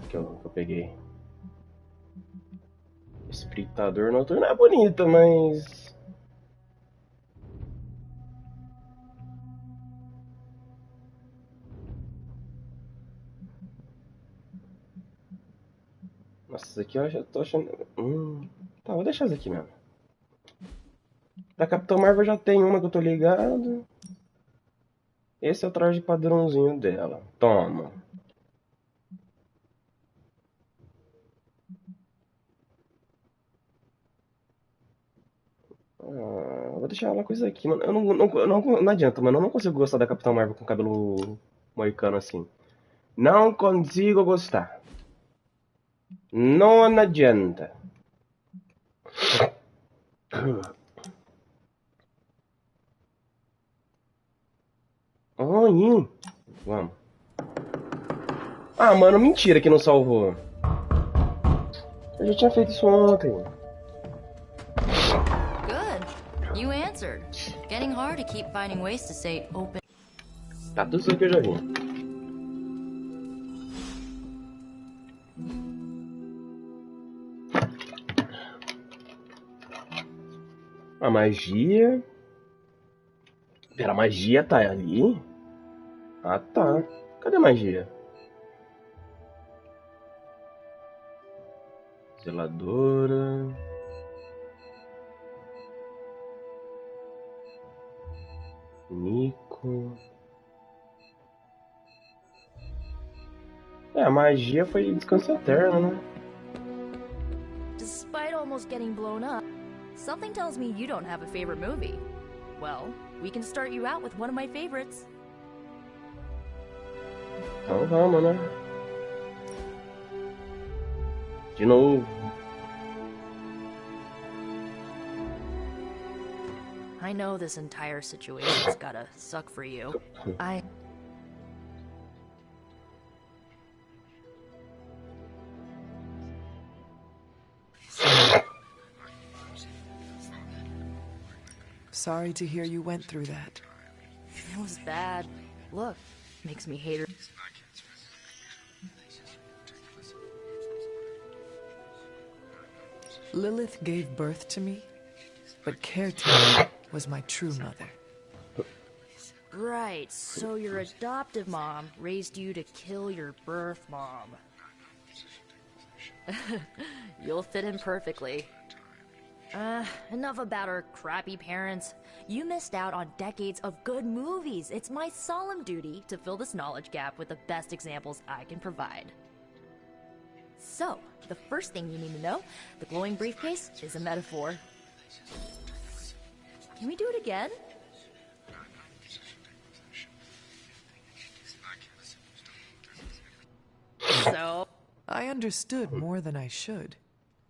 Que eu peguei. Espritador noturno é bonito, mas... Nossa, isso aqui eu já tô achando... Tá, vou deixar isso aqui mesmo. Da Capitão Marvel já tem uma que eu tô ligado. Esse é o traje padrãozinho dela. Toma. Vou deixar ela com isso aqui, mano. Não adianta, mano. Eu não consigo gostar da Capitão Marvel com cabelo moicano assim. Não consigo gostar. Não adianta. Oi. Vamos. Ah, mano, mentira que não salvou. Eu já tinha feito isso ontem. Good. You answered. Getting hard to keep finding ways to say open. Tá, tudo isso que eu já vi. A magia... Pera, a magia tá ali? Ah, tá. Cadê a magia? Zeladora... Nico... É, a magia foi descanso eterno, né? Despite almost getting blown up, something tells me you don't have a favorite movie. Well, we can start you out with one of my favorites. Então vamos, né? De novo. I know this entire situation's gotta suck for you. Sorry to hear you went through that. It was bad. Look, makes me hate her. Lilith gave birth to me, but caretaker was my true mother. Right, so your adoptive mom raised you to kill your birth mom. You'll fit in perfectly. Enough about our crappy parents. You missed out on decades of good movies. It's my solemn duty to fill this knowledge gap with the best examples I can provide. So, the first thing you need to know, the glowing briefcase is a metaphor. Can we do it again? So... I understood more than I should.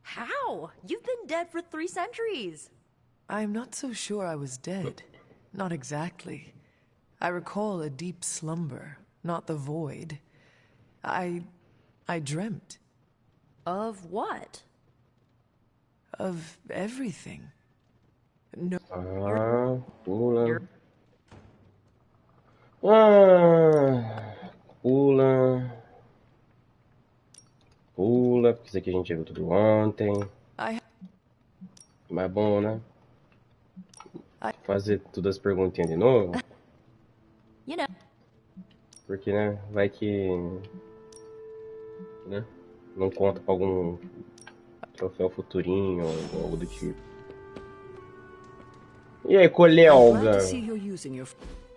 How? You've been dead for 3 centuries. I'm not so sure I was dead. Not exactly. I recall a deep slumber, not the void. I dreamt. Of what? Of everything. No. Pula. Pula. Pula, porque isso aqui a gente viu tudo ontem. Mas é bom, né? Fazer todas as perguntinhas de novo. You know. Porque, né? Vai que... Né? Não conta pra algum troféu futurinho ou algo do tipo. E aí, colega?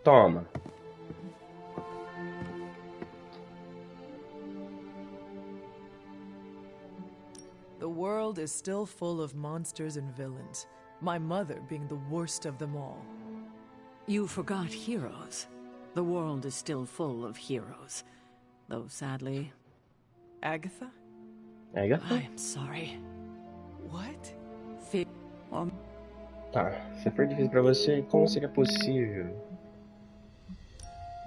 Toma. The world is still full of monsters and villains, my mother being the worst of them all. You forgot heroes. The world is still full of heroes. Though sadly... Agatha? Agatha? I'm sorry. What? Tá, se for difícil pra você, como seria possível?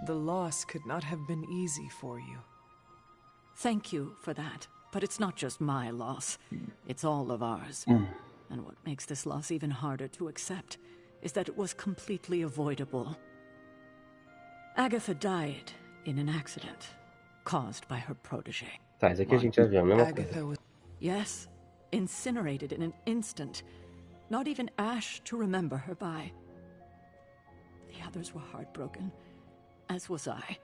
The loss could not have been easy for you. Thank you for that. But it's not just my loss. It's all of ours. And what makes this loss even harder to accept is that it was completely avoidable. Agatha died in an accident caused by her protege. Tá, esse aqui a gente já viu, a mesma coisa. Agatha was... Yes, incinerated in an instant. Not even ash to remember her by. The others were heartbroken, as was I.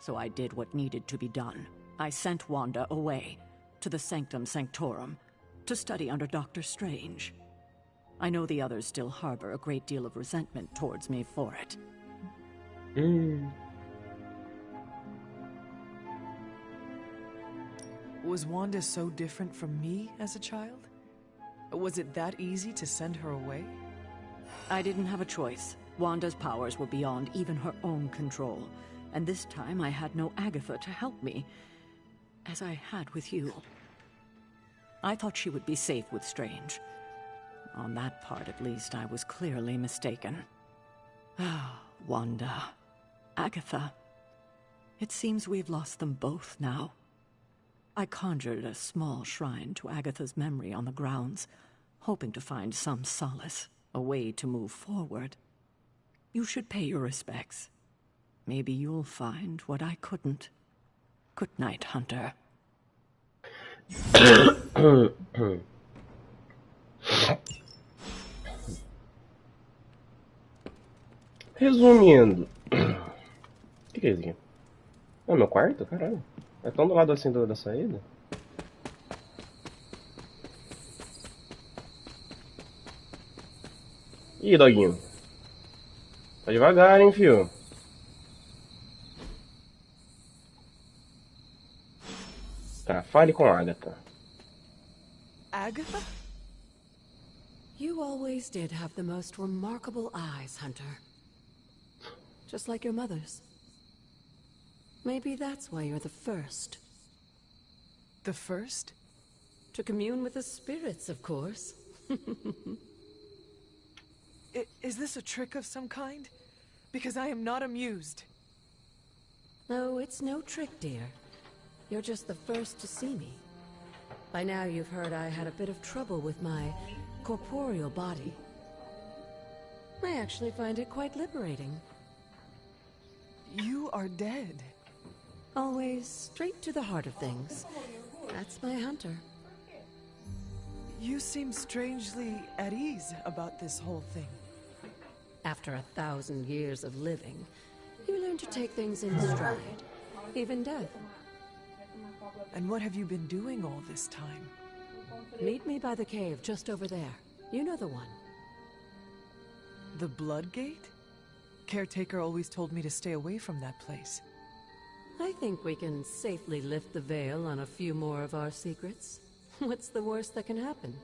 So I did what needed to be done. I sent Wanda away, to the Sanctum Sanctorum, to study under Doctor Strange. I know the others still harbor a great deal of resentment towards me for it. Was Wanda so different from me as a child? Was it that easy to send her away? I didn't have a choice. Wanda's powers were beyond even her own control. And this time I had no Agatha to help me, as I had with you. I thought she would be safe with Strange. On that part, at least, I was clearly mistaken. Ah, Wanda. Agatha. It seems we've lost them both now. I conjured a small shrine to Agatha's memory on the grounds, hoping to find some solace, a way to move forward. You should pay your respects. Maybe you'll find what I couldn't. Good night, Hunter. Resumindo. O que é isso aqui? É meu quarto? Caralho. É tão do lado assim da saída? Ih, doguinho. Tá devagar, hein, fio. Tá, fale com a Agatha. Agatha? You always did have the most remarkable eyes, Hunter. Just like your mother's. Maybe that's why you're the first. The first? To commune with the spirits, of course. Is this a trick of some kind? Because I am not amused. No, it's no trick, dear. You're just the first to see me. By now you've heard I had a bit of trouble with my corporeal body. I actually find it quite liberating. You are dead. Always straight to the heart of things. That's my Hunter. You seem strangely at ease about this whole thing. After 1,000 years of living, you learn to take things in stride. Even death. And what have you been doing all this time? Meet me by the cave just over there. You know the one. The Blood Gate? Caretaker always told me to stay away from that place. I think we can safely lift the veil on a few more of our secrets. What's the worst that can happen?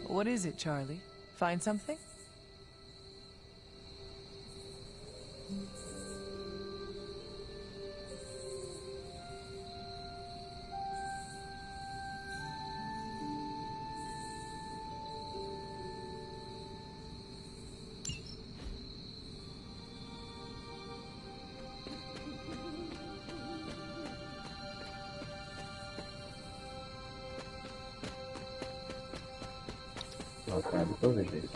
What is it, Charlie? Find something? Não, cara, depois eu vejo.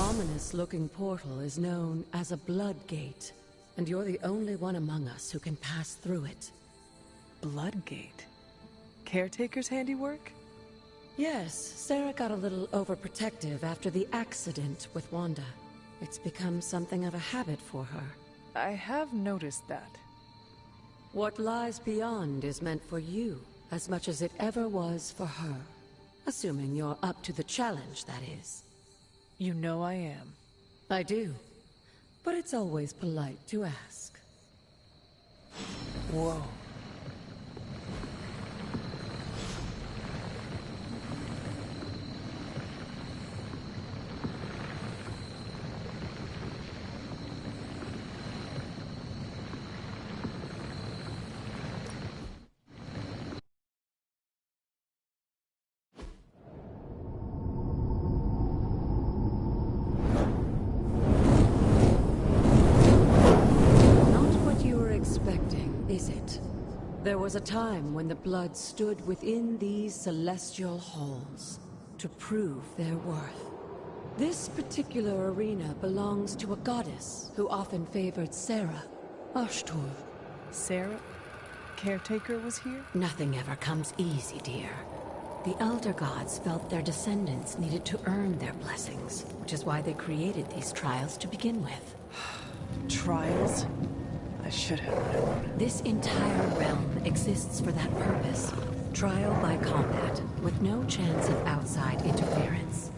Ominous-looking portal is known as a Blood Gate, and you're the only one among us who can pass through it. Blood Gate? Caretaker's handiwork? Yes, Sarah got a little overprotective after the accident with Wanda. It's become something of a habit for her. I have noticed that. What lies beyond is meant for you, as much as it ever was for her. Assuming you're up to the challenge, that is. You know I am. I do. But it's always polite to ask. Whoa. Not what you were expecting, is it? There was a time when the blood stood within these celestial halls to prove their worth. This particular arena belongs to a goddess who often favored Sarah, Ashtur. Sarah? Caretaker was here? Nothing ever comes easy, dear. The Elder Gods felt their descendants needed to earn their blessings, which is why they created these trials to begin with. Trials? I should have known. This entire realm exists for that purpose. Trial by combat, with no chance of outside interference.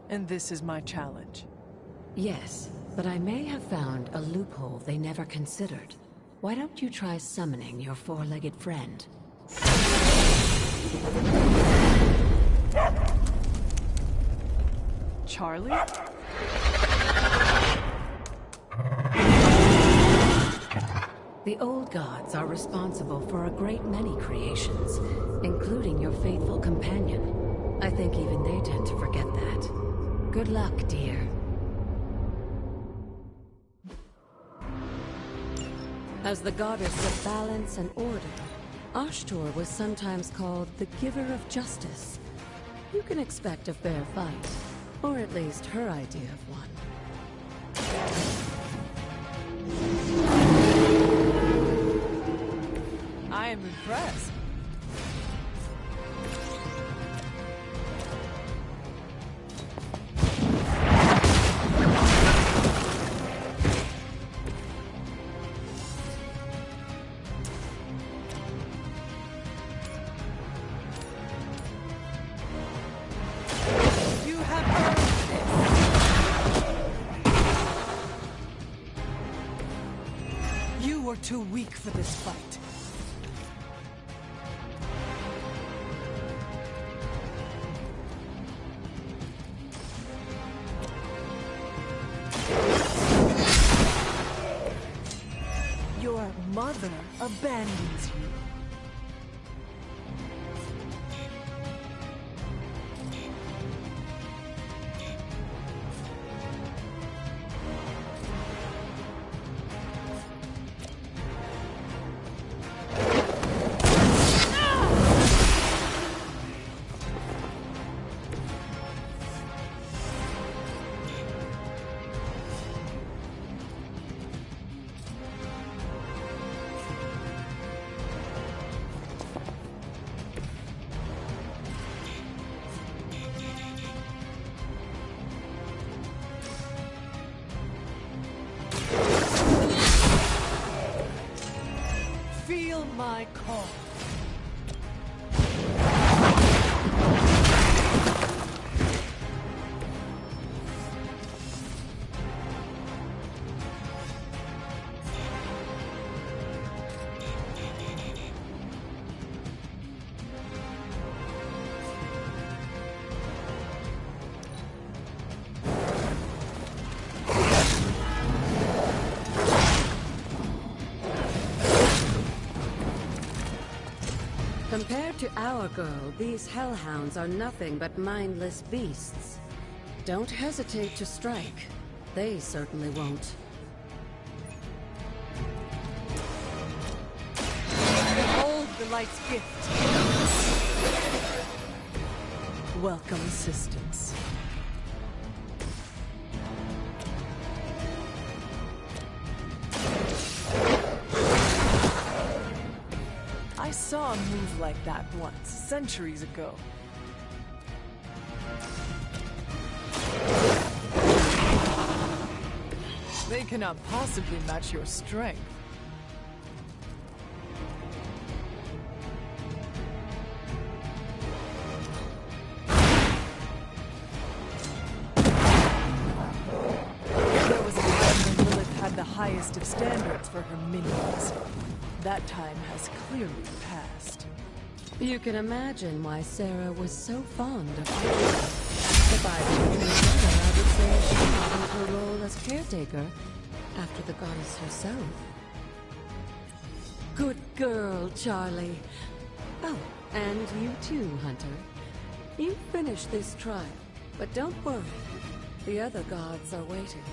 And this is my challenge. Yes, but I may have found a loophole they never considered. Why don't you try summoning your four-legged friend? Charlie? The old gods are responsible for a great many creations, including your faithful companion. I think even they tend to forget that. Good luck, dear. As the goddess of balance and order, Ashtur was sometimes called the giver of justice. You can expect a fair fight, or at least her idea of one. I am impressed. You have earned this. You were too weak for this fight. Your mother abandons you. Feel my call. Compared to our girl, these hellhounds are nothing but mindless beasts. Don't hesitate to strike. They certainly won't. Behold the light's gift. Welcome assistance. I saw a move like that once, centuries ago. They cannot possibly match your strength. There was a time when Lilith had the highest of standards for her minions. That time has clearly passed. You can imagine why Sarah was so fond of her. If I were her mother, I would say she modeled her role as caretaker after the goddess herself. Good girl, Charlie. Oh, and you too, Hunter. You finished this trial, but don't worry. The other gods are waiting.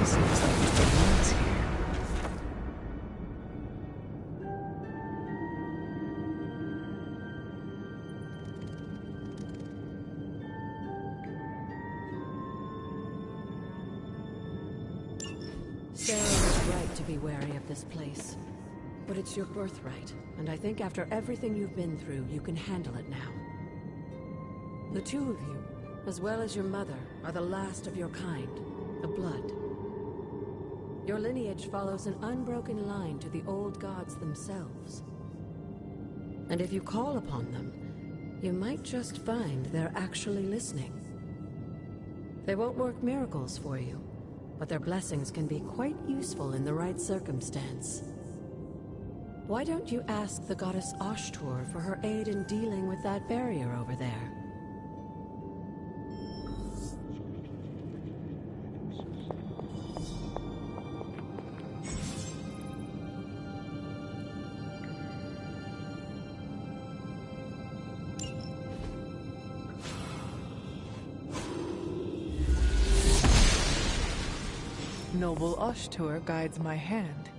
This looks like it belongs here. Sarah was right to be wary of this place. But it's your birthright, and I think after everything you've been through, you can handle it now. The two of you, as well as your mother, are the last of your kind, the Blood. Your lineage follows an unbroken line to the old gods themselves. And if you call upon them, you might just find they're actually listening. They won't work miracles for you, but their blessings can be quite useful in the right circumstance. Why don't you ask the goddess Ashtur for her aid in dealing with that barrier over there? Noble Ashtur guides my hand.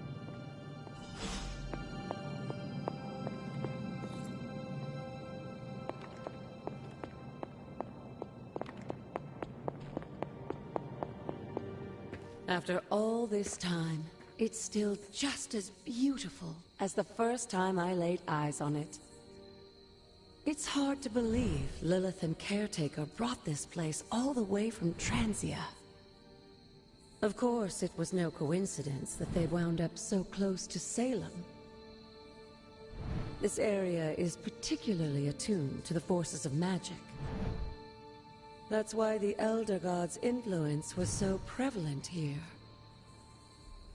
After all this time, it's still just as beautiful as the first time I laid eyes on it. It's hard to believe Lilith and Caretaker brought this place all the way from Transia. Of course, it was no coincidence that they wound up so close to Salem. This area is particularly attuned to the forces of magic. That's why the Elder God's influence was so prevalent here.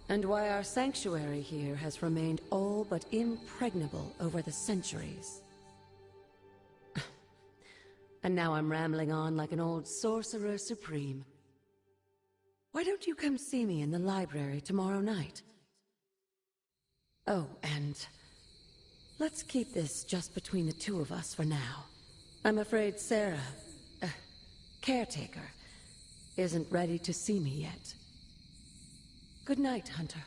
And why our sanctuary here has remained all but impregnable over the centuries. And now I'm rambling on like an old sorcerer supreme. Why don't you come see me in the library tomorrow night? Oh, and let's keep this just between the two of us for now. I'm afraid Sarah, Caretaker, isn't ready to see me yet. Good night, Hunter.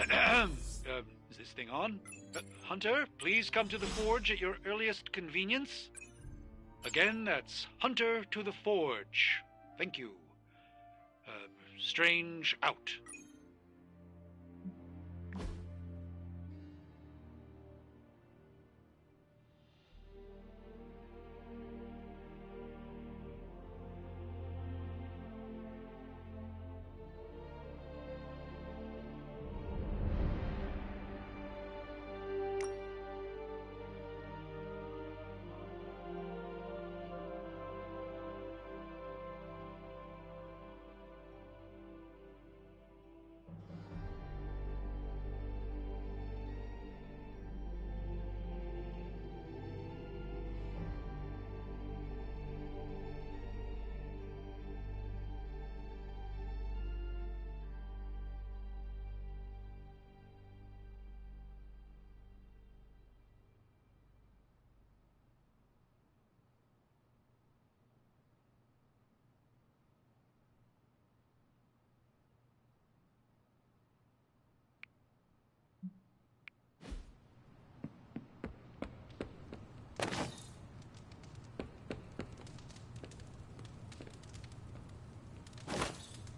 Is this thing on? Hunter, please come to the forge at your earliest convenience. Again, that's Hunter to the forge. Thank you. Strange out.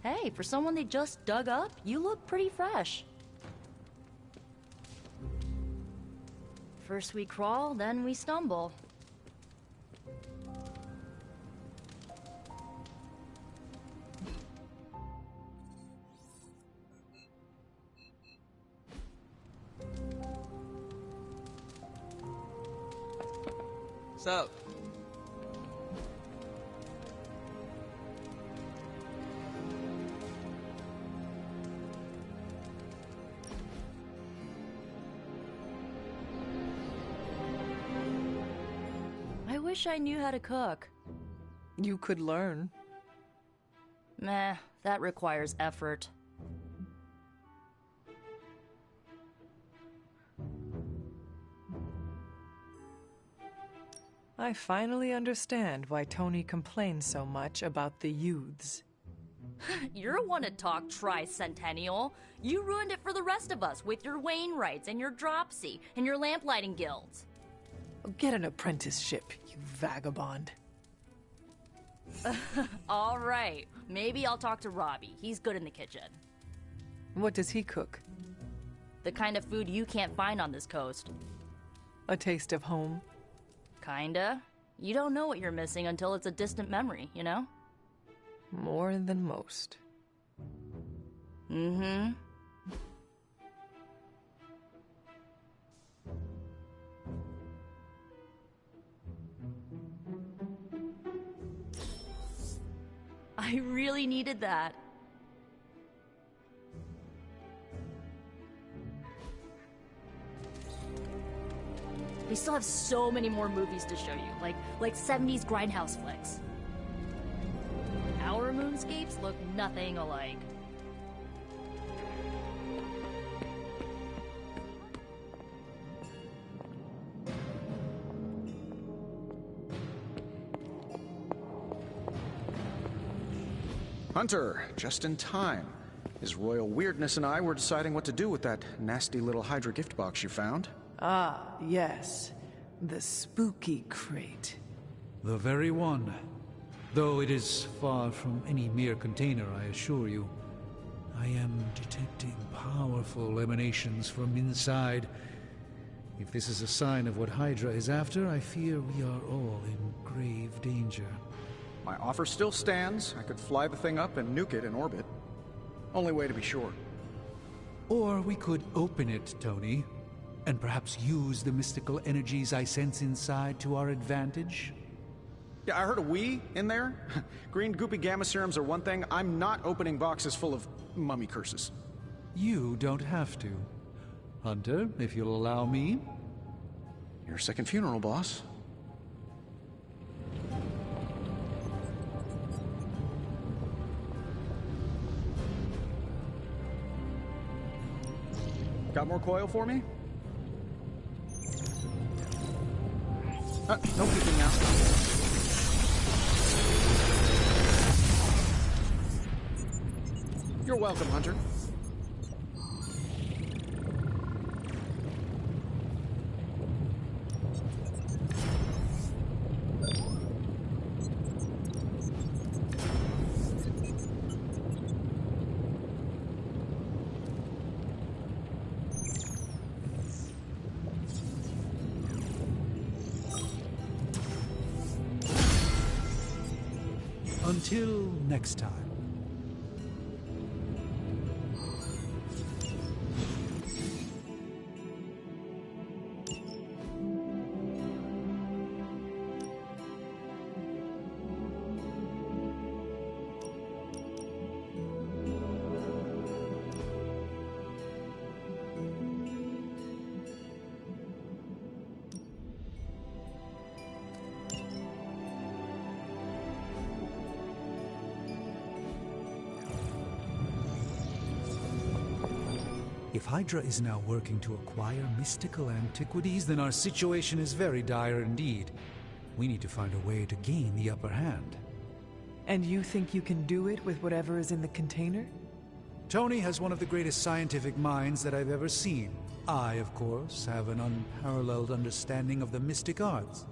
Hey, for someone they just dug up, you look pretty fresh. First we crawl, then we stumble. Sup? I wish I knew how to cook. You could learn. Meh, that requires effort. I finally understand why Tony complains so much about the youths. You're one to talk tricentennial. You ruined it for the rest of us with your Wainwrights and your Dropsy and your lamplighting guilds. Get an apprenticeship, you vagabond. All right, maybe I'll talk to Robbie. He's good in the kitchen. What does he cook? The kind of food you can't find on this coast. A taste of home? Kinda. You don't know what you're missing until it's a distant memory, you know? More than most. Mm-hmm. I really needed that. We still have so many more movies to show you, like 70s grindhouse flicks. Our moonscapes look nothing alike. Hunter, just in time. His royal weirdness and I were deciding what to do with that nasty little Hydra gift box you found. Ah, yes. The spooky crate. The very one. Though it is far from any mere container, I assure you. I am detecting powerful emanations from inside. If this is a sign of what Hydra is after, I fear we are all in grave danger. My offer still stands. I could fly the thing up and nuke it in orbit. Only way to be sure. Or we could open it, Tony, and perhaps use the mystical energies I sense inside to our advantage. Yeah, I heard a "we" in there. Green goopy gamma serums are one thing. I'm not opening boxes full of mummy curses. You don't have to. Hunter, if you'll allow me. Your second funeral, boss. Got more coil for me? No peeking now. You're welcome, Hunter. Until next time. If Hydra is now working to acquire mystical antiquities, then our situation is very dire indeed. We need to find a way to gain the upper hand. And you think you can do it with whatever is in the container? Tony has one of the greatest scientific minds that I've ever seen. I, of course, have an unparalleled understanding of the mystic arts.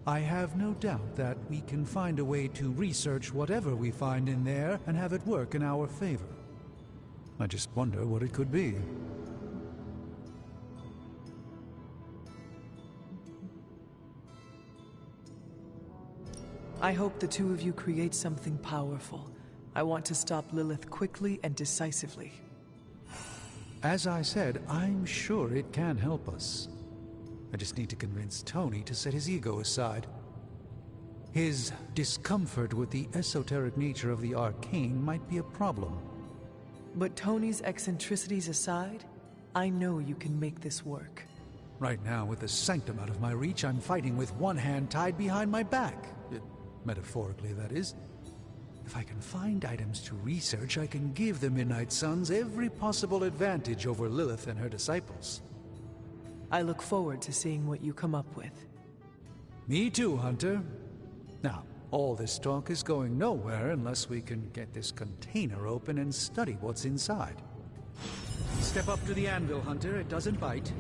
I have no doubt that we can find a way to research whatever we find in there and have it work in our favor. I just wonder what it could be. I hope the two of you create something powerful. I want to stop Lilith quickly and decisively. As I said, I'm sure it can help us. I just need to convince Tony to set his ego aside. His discomfort with the esoteric nature of the arcane might be a problem. But Tony's eccentricities aside, I know you can make this work. Right now, with the sanctum out of my reach, I'm fighting with one hand tied behind my back. Metaphorically, that is. If I can find items to research, I can give the Midnight Suns every possible advantage over Lilith and her disciples. I look forward to seeing what you come up with. Me too, Hunter. Now, all this talk is going nowhere unless we can get this container open and study what's inside. Step up to the anvil, Hunter. It doesn't bite.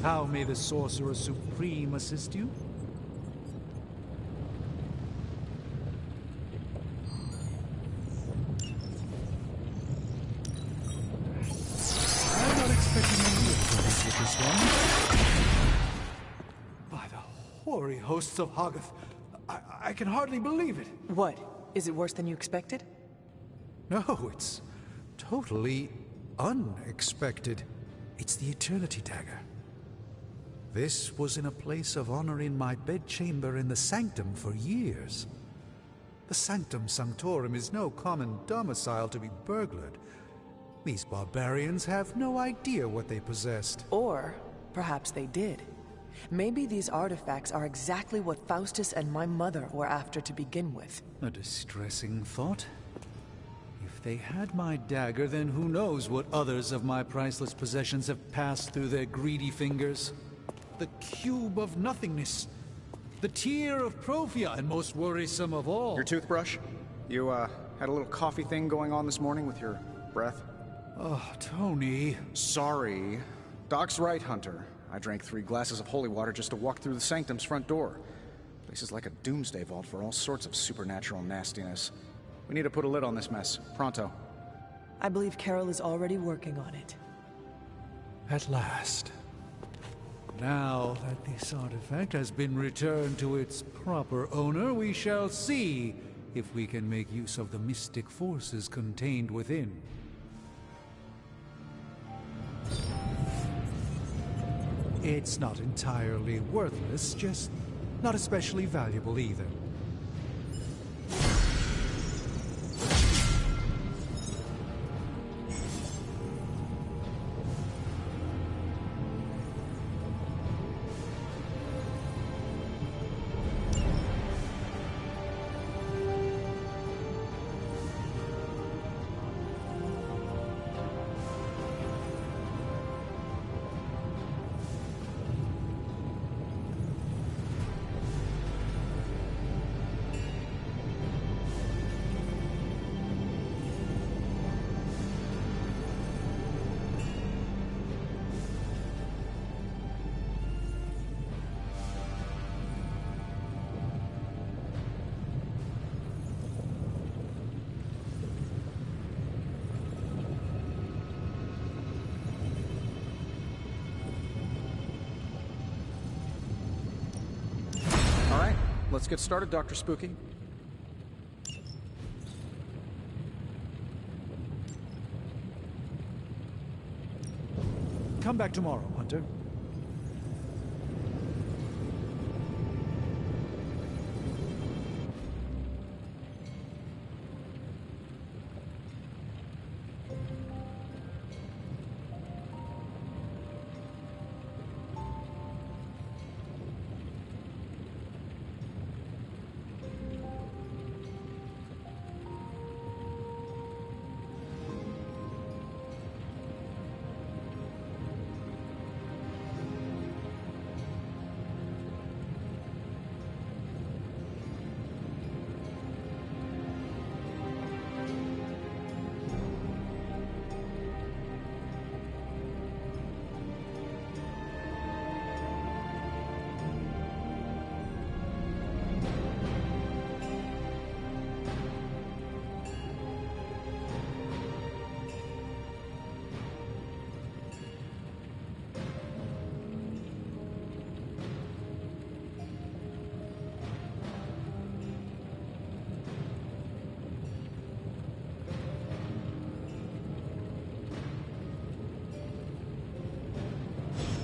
How may the Sorcerer Supreme assist you? I'm not expecting any difficulties with this one. By the hoary hosts of Hoggoth, I can hardly believe it. What? Is it worse than you expected? No, it's totally unexpected. It's the Eternity Dagger. This was in a place of honor in my bedchamber in the Sanctum for years. The Sanctum Sanctorum is no common domicile to be burglared. These barbarians have no idea what they possessed. Or perhaps they did. Maybe these artifacts are exactly what Faustus and my mother were after to begin with. A distressing thought. If they had my dagger, then who knows what others of my priceless possessions have passed through their greedy fingers. The cube of nothingness. The tear of Prophia, and most worrisome of all. Your toothbrush? You, had a little coffee thing going on this morning with your breath? Oh, Tony. Sorry. Doc's right, Hunter. I drank 3 glasses of holy water just to walk through the Sanctum's front door. Place is like a doomsday vault for all sorts of supernatural nastiness. We need to put a lid on this mess. Pronto. I believe Carol is already working on it. At last. Now that this artifact has been returned to its proper owner, we shall see if we can make use of the mystic forces contained within. It's not entirely worthless, just not especially valuable either. let's get started, Dr. Spooky. Come back tomorrow, Hunter.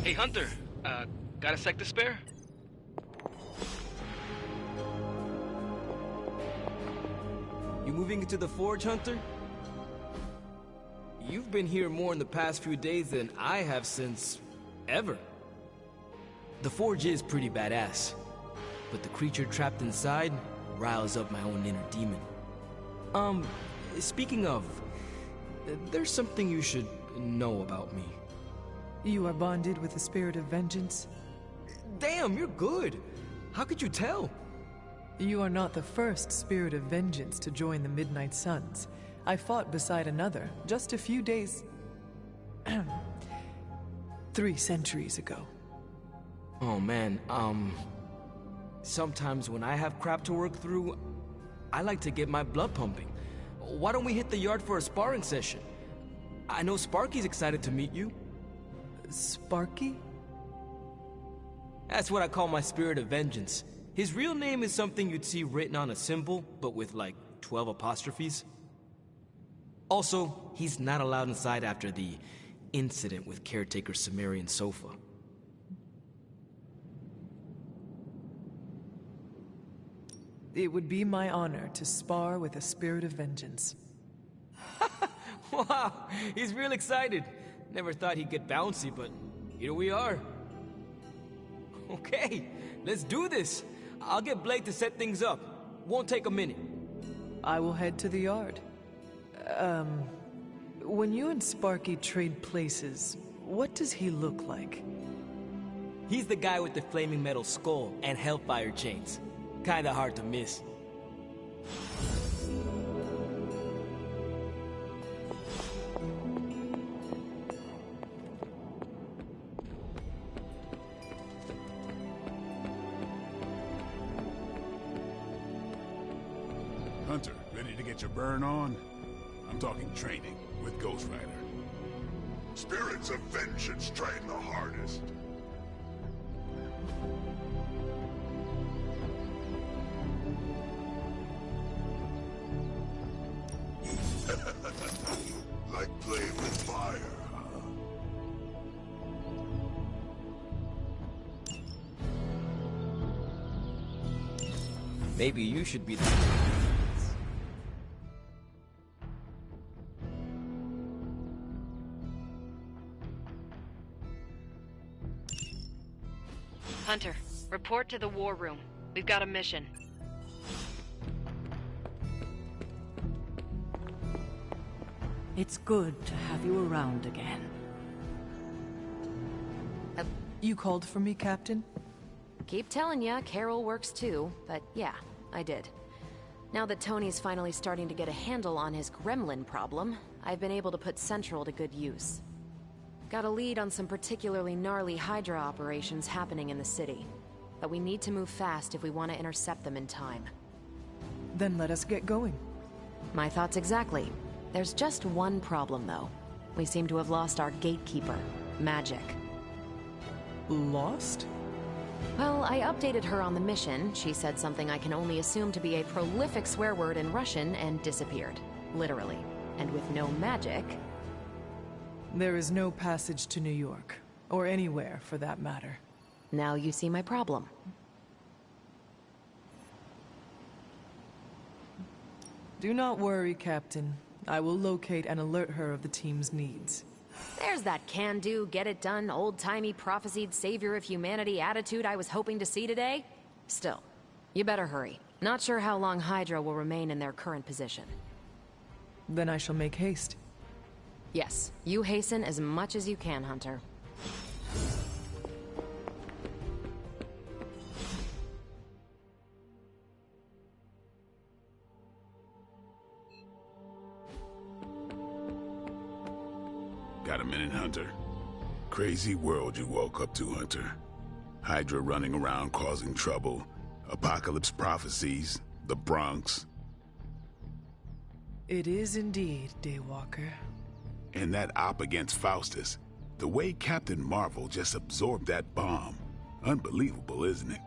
Hey, Hunter. Got a sec to spare? You moving into the forge, Hunter? You've been here more in the past few days than I have since... ever. The forge is pretty badass, but the creature trapped inside riles up my own inner demon. Speaking of, there's something you should know about me. You are bonded with the spirit of vengeance? Damn, you're good! How could you tell? You are not the first spirit of vengeance to join the Midnight Suns. I fought beside another just a few days... 3 centuries ago. Oh man, sometimes when I have crap to work through, I like to get my blood pumping. Why don't we hit the yard for a sparring session? I know Sparky's excited to meet you. Sparky? That's what I call my spirit of vengeance. His real name is something you'd see written on a symbol, but with like 12 apostrophes. Also, he's not allowed inside after the incident with caretaker Sumerian Sofa. It would be my honor to spar with a spirit of vengeance. Wow, he's real excited. Never thought he'd get bouncy, but here we are. Okay, let's do this. I'll get Blake to set things up. Won't take a minute. I will head to the yard. When you and Sparky trade places, what does he look like? He's the guy with the flaming metal skull and hellfire chains. Kinda hard to miss. Hunter, ready to get your burn on? I'm talking training with Ghost Rider. Spirits of vengeance train the hardest. Like playing with fire, huh? Maybe you should be the... Hunter, report to the war room. We've got a mission. It's good to have you around again. You called for me, Captain? Keep telling ya, Carol works too, but yeah, I did. Now that Tony's finally starting to get a handle on his gremlin problem, I've been able to put Central to good use. Got a lead on some particularly gnarly Hydra operations happening in the city. But we need to move fast if we want to intercept them in time. Then let us get going. My thoughts exactly. There's just one problem, though. We seem to have lost our gatekeeper, Magic. Lost? Well, I updated her on the mission. She said something I can only assume to be a prolific swear word in Russian and disappeared. Literally. And with no magic... There is no passage to New York. Or anywhere, for that matter. Now you see my problem. Do not worry, Captain. I will locate and alert her of the team's needs. There's that can-do, get-it-done, old-timey prophesied savior of humanity attitude I was hoping to see today. Still, you better hurry. Not sure how long Hydra will remain in their current position. Then I shall make haste. Yes, you hasten as much as you can, Hunter. Got a minute, Hunter? Crazy world you woke up to, Hunter. Hydra running around causing trouble, apocalypse prophecies, the Bronx. It is indeed, Daywalker. And that op against Faustus. The way Captain Marvel just absorbed that bomb. Unbelievable, isn't it?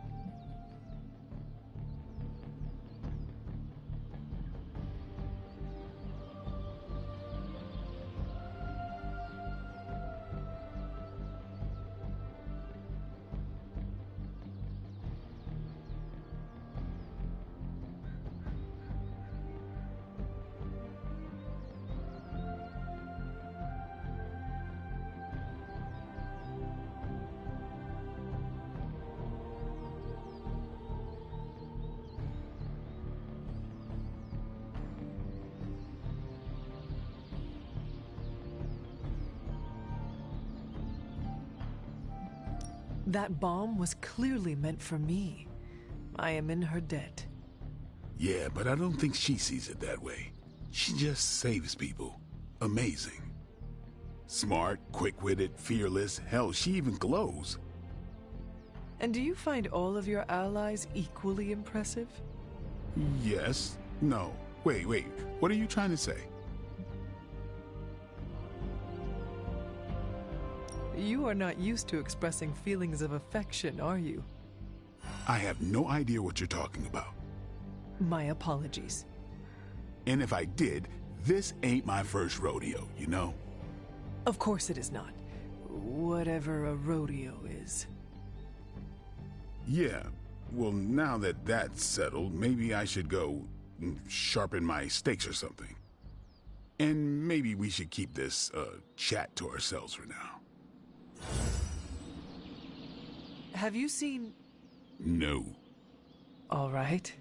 That bomb was clearly meant for me. I am in her debt. Yeah, but I don't think she sees it that way. She just saves people. Amazing. Smart, quick-witted, fearless. Hell, she even glows. And do you find all of your allies equally impressive? Yes. No. Wait. What are you trying to say? You are not used to expressing feelings of affection, are you? I have no idea what you're talking about. My apologies. And if I did, this ain't my first rodeo, you know? Of course it is not. Whatever a rodeo is. Yeah. Well, now that that's settled, maybe I should go sharpen my stakes or something. And maybe we should keep this chat to ourselves for now. Have you seen... No. All right.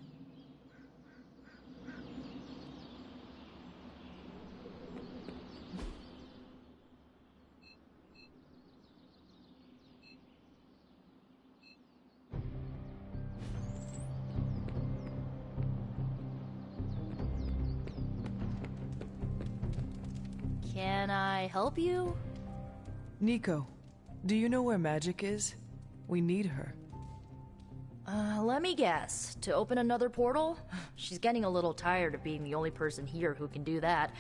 Can I help you? Nico, do you know where Magic is? We need her. Let me guess. To open another portal? She's getting a little tired of being the only person here who can do that.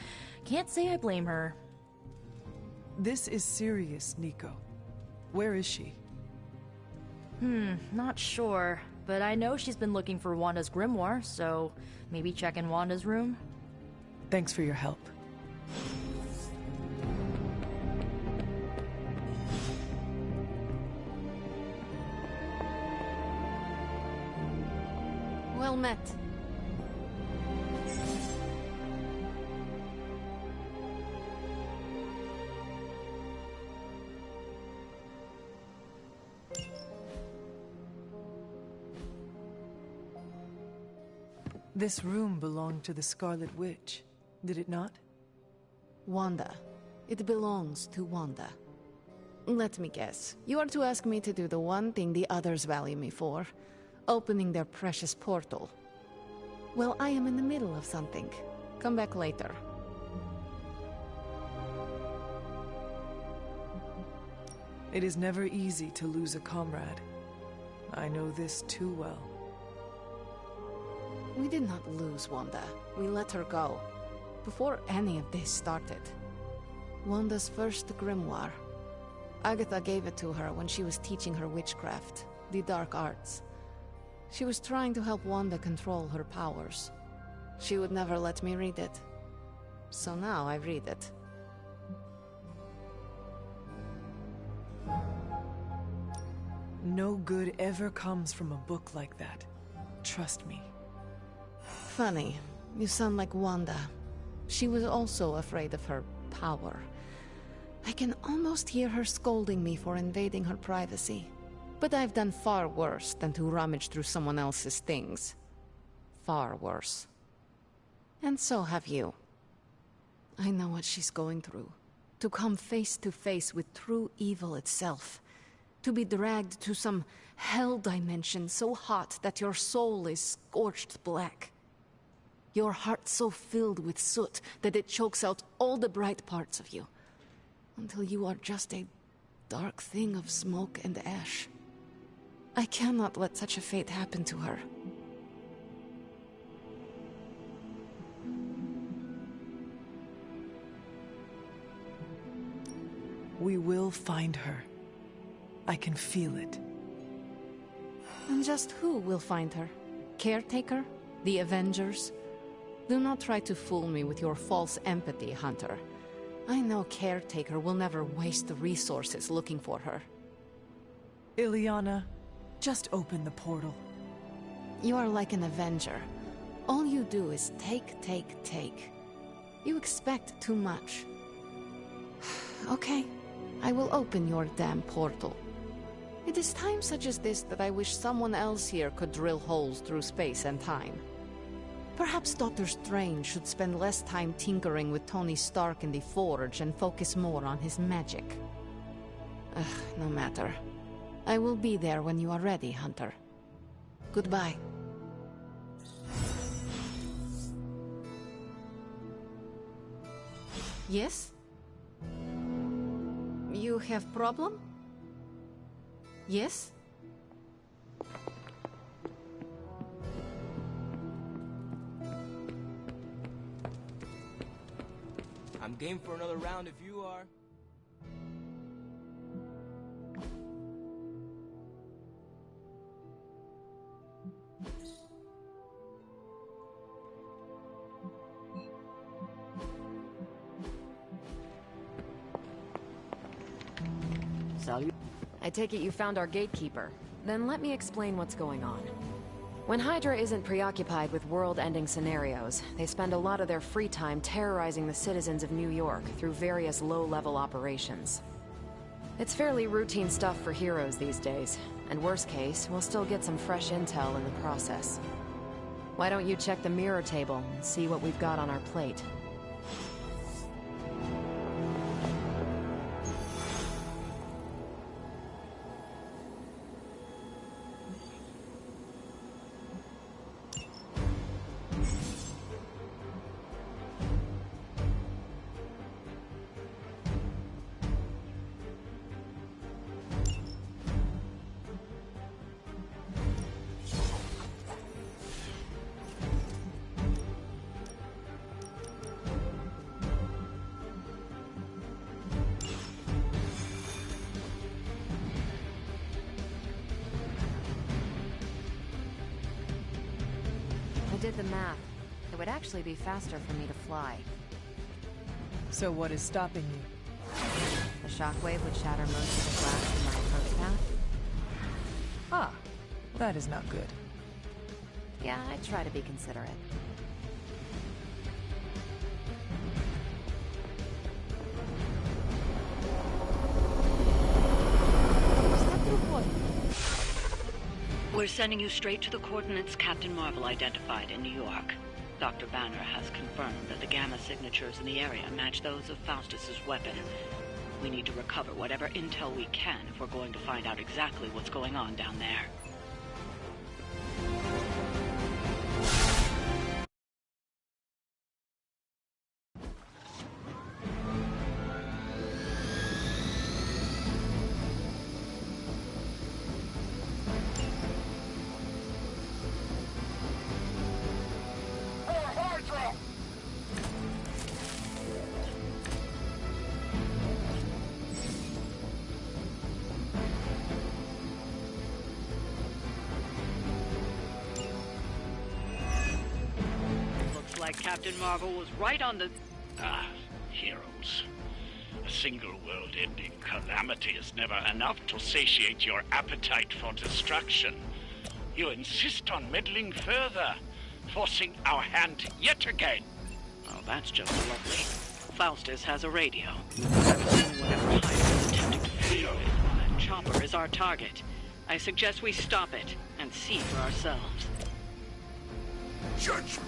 Can't say I blame her. This is serious, Nico. Where is she? Not sure. But I know she's been looking for Wanda's grimoire, so maybe check in Wanda's room? Thanks for your help. Well met. This room belonged to the Scarlet Witch, did it not? Wanda. It belongs to Wanda. Let me guess. You are to ask me to do the one thing the others value me for. Opening their precious portal. Well, I am in the middle of something. Come back later. It is never easy to lose a comrade. I know this too well. We did not lose Wanda. We let her go. Before any of this started. Wanda's first grimoire. Agatha gave it to her when she was teaching her witchcraft. the dark arts. She was trying to help Wanda control her powers. She would never let me read it. So now I read it. No good ever comes from a book like that. Trust me. Funny, you sound like Wanda. She was also afraid of her power. I can almost hear her scolding me for invading her privacy. But I've done far worse than to rummage through someone else's things. Far worse. And so have you. I know what she's going through. To come face to face with true evil itself. To be dragged to some hell dimension so hot that your soul is scorched black. Your heart so filled with soot that it chokes out all the bright parts of you. Until you are just a dark thing of smoke and ash. I cannot let such a fate happen to her. We will find her. I can feel it. And just who will find her? Caretaker? The Avengers? Do not try to fool me with your false empathy, Hunter. I know Caretaker will never waste the resources looking for her. Ileana, just open the portal. You are like an Avenger. All you do is take, take, take. You expect too much. Okay, I will open your damn portal. It is times such as this that I wish someone else here could drill holes through space and time. Perhaps Doctor Strange should spend less time tinkering with Tony Stark in the Forge and focus more on his magic. No matter. I will be there when you are ready, Hunter. Goodbye. Yes? You have problem? Yes? I'm game for another round if you are. I take it you found our gatekeeper. Then let me explain what's going on. When Hydra isn't preoccupied with world-ending scenarios, they spend a lot of their free time terrorizing the citizens of New York through various low-level operations. It's fairly routine stuff for heroes these days, and worst case, we'll still get some fresh intel in the process. Why don't you check the mirror table and see what we've got on our plate? I did the math. It would actually be faster for me to fly. So what is stopping you? The shockwave would shatter most of the glass in my approach path. Ah, that is not good. Yeah, I try to be considerate. We're sending you straight to the coordinates Captain Marvel identified in New York. Dr. Banner has confirmed that the gamma signatures in the area match those of Faustus's weapon. We need to recover whatever intel we can if we're going to find out exactly what's going on down there. like Captain Marvel was right on the... Ah, heroes. A single world-ending calamity is never enough to satiate your appetite for destruction. You insist on meddling further, forcing our hand yet again. Oh, that's just lovely. Faustus has a radio. I'm assuming whatever Hydra is attempting to steal it. That chopper is our target. I suggest we stop it and see for ourselves. Judgment.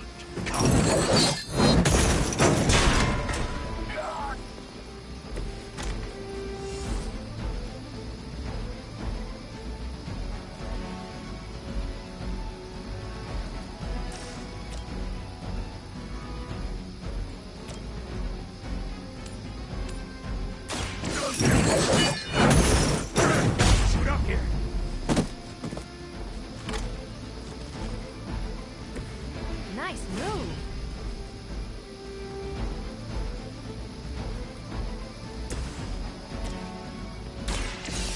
Shoot up here. Nice move.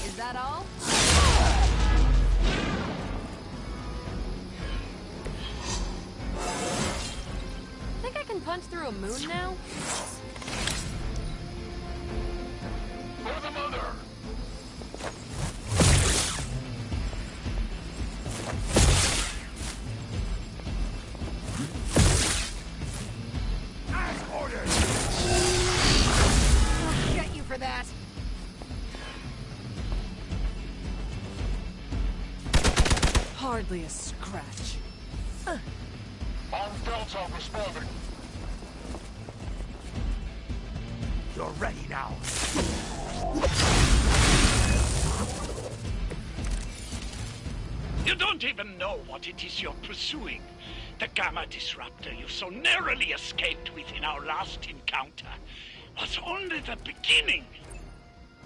Is that all? Think I can punch through a moon now? For the mother! I'll get you for that. Hardly a scratch. On Delta responding. You're ready now. You don't even know what it is you're pursuing. The Gamma Disruptor you so narrowly escaped with in our last encounter was only the beginning.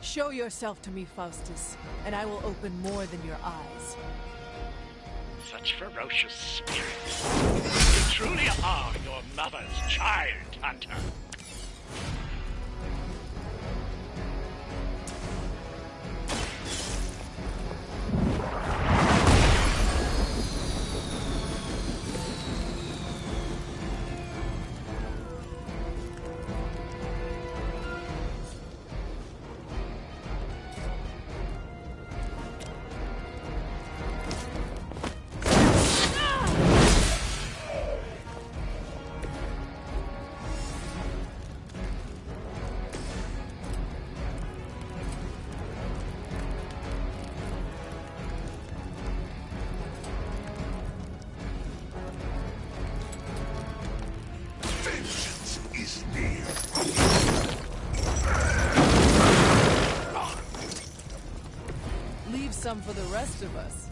Show yourself to me, Faustus, and I will open more than your eyes. Such ferocious spirits. You truly are your mother's child, Hunter. Vengeance is near. Leave some for the rest of us.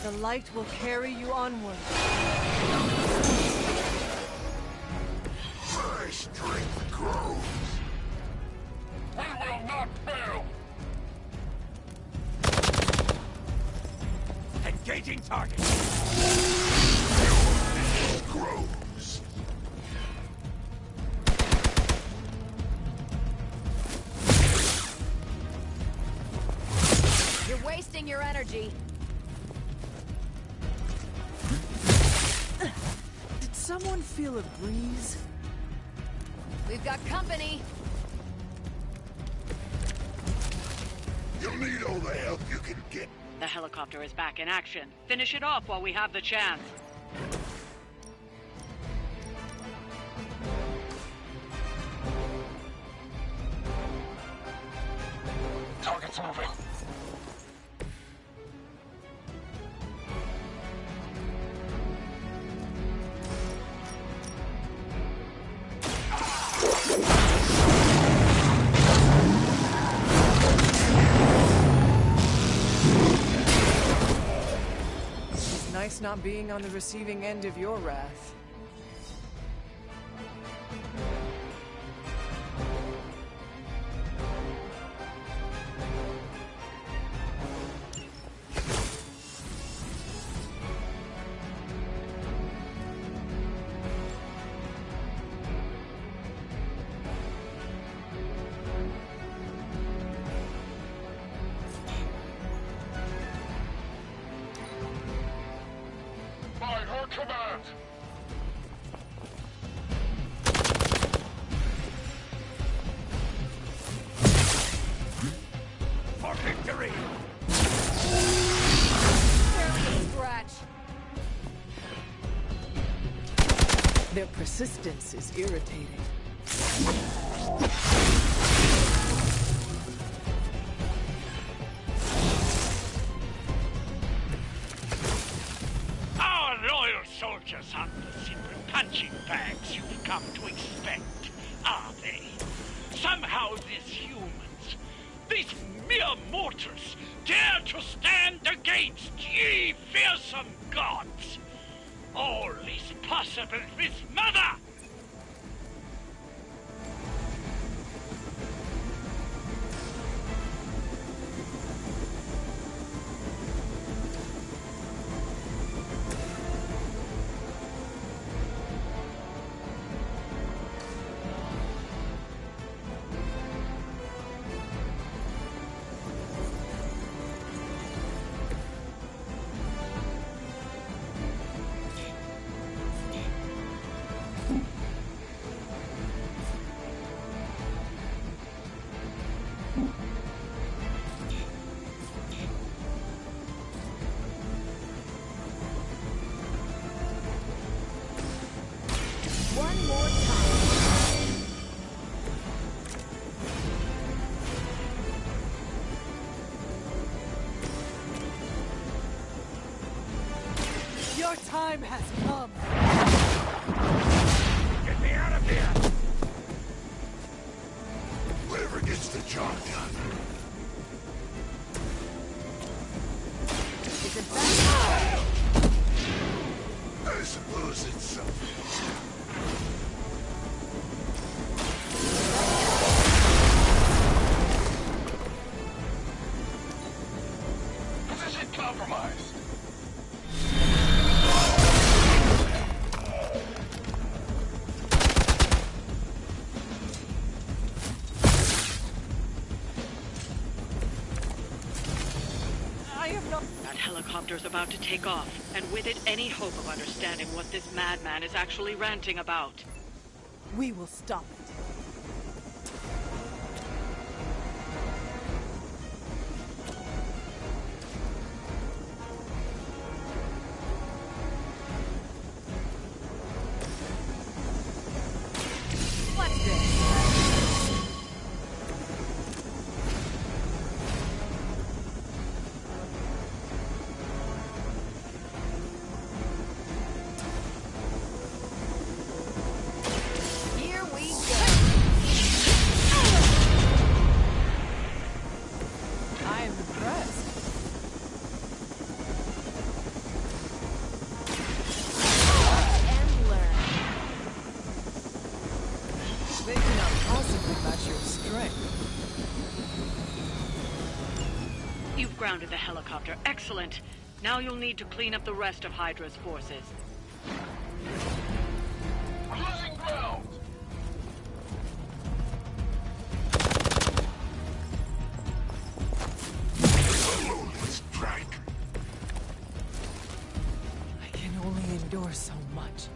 The light will carry you onward. My strength grows. We will not fail. Engaging target. It grows. You're wasting your energy. Did someone feel a breeze? We've got company. You'll need all the help you can get. The helicopter is back in action. Finish it off while we have the chance. Target's moving. It's nice not being on the receiving end of your wrath. command! For victory! Scratch. Their persistence is irritating. Our loyal soldiers aren't the simple punching bags you've come to expect, are they? Somehow these humans, these mere mortals, dare to stand against ye fearsome gods! All is possible with Mother! One more time. Your time has come. Get me out of here! Whatever gets the job done. Is it that? I suppose it's something. Position compromised. That helicopter's about to take off, and with it, any hope of understanding what this madman is actually ranting about. We will stop it. What's this? Here we go. I am impressed. And learn. They cannot possibly match your strength. You've grounded the helicopter. Excellent. Now you'll need to clean up the rest of Hydra's forces. We're losing ground! A lonely strike. I can only endure so much.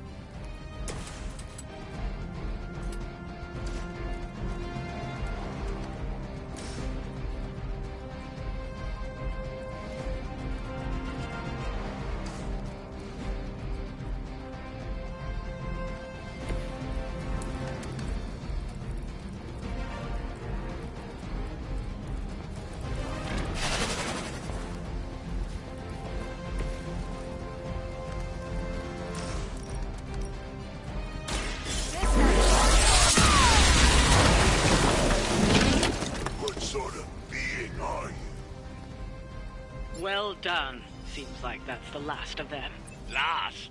What sort of being are you? Well done. Seems like that's the last of them. Last?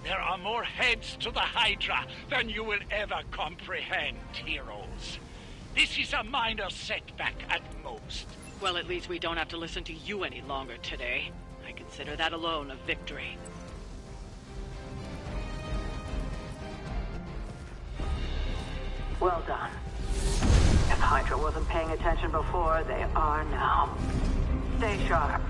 There are more heads to the Hydra than you will ever comprehend, heroes. This is a minor setback at most. Well, at least we don't have to listen to you any longer today. I consider that alone a victory. Well done. If Hydra wasn't paying attention before, they are now. Stay sharp.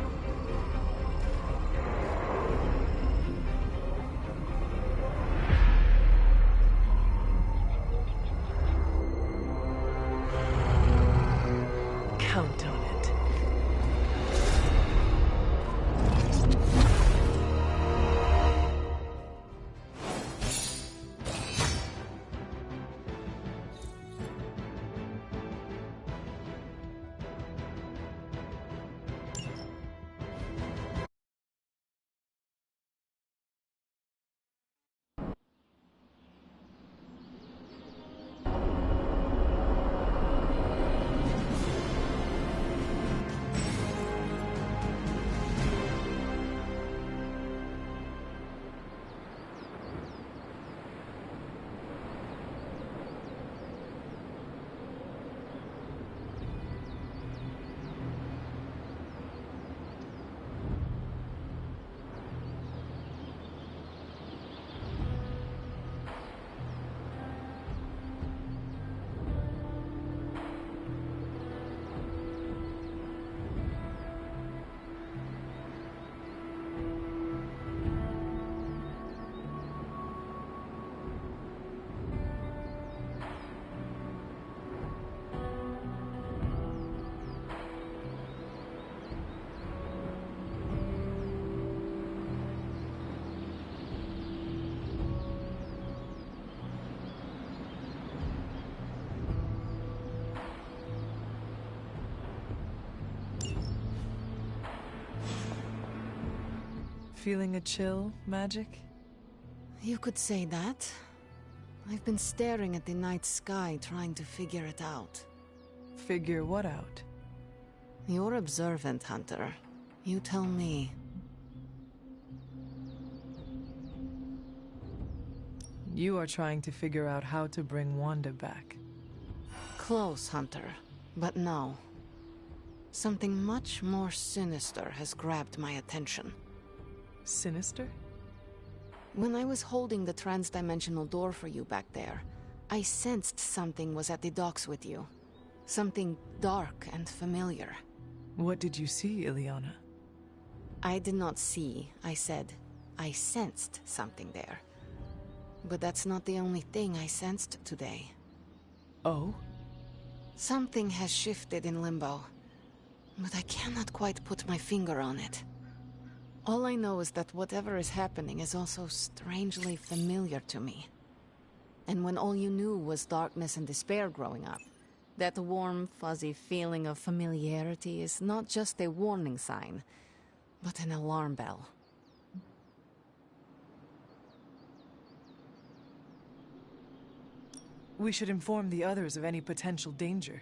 Feeling a chill, Magic? You could say that. I've been staring at the night sky trying to figure it out. Figure what out? You're observant, Hunter. You tell me. You are trying to figure out how to bring Wanda back. Close, Hunter. But no. Something much more sinister has grabbed my attention. Sinister? When I was holding the trans-dimensional door for you back there, I sensed something was at the docks with you. Something dark and familiar. What did you see, Ileana? I did not see, I said. I sensed something there. But that's not the only thing I sensed today. Oh? Something has shifted in Limbo, but I cannot quite put my finger on it. All I know is that whatever is happening is also strangely familiar to me. And when all you knew was darkness and despair growing up, that warm, fuzzy feeling of familiarity is not just a warning sign, but an alarm bell. We should inform the others of any potential danger.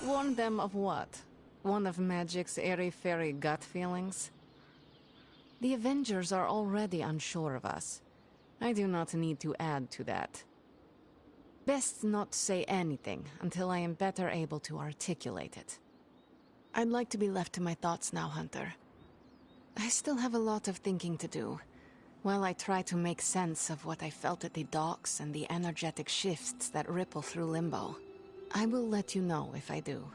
Warn them of what? One of Magic's airy-fairy gut feelings? The Avengers are already unsure of us. I do not need to add to that. Best not say anything until I am better able to articulate it. I'd like to be left to my thoughts now, Hunter. I still have a lot of thinking to do, while I try to make sense of what I felt at the docks and the energetic shifts that ripple through Limbo. I will let you know if I do.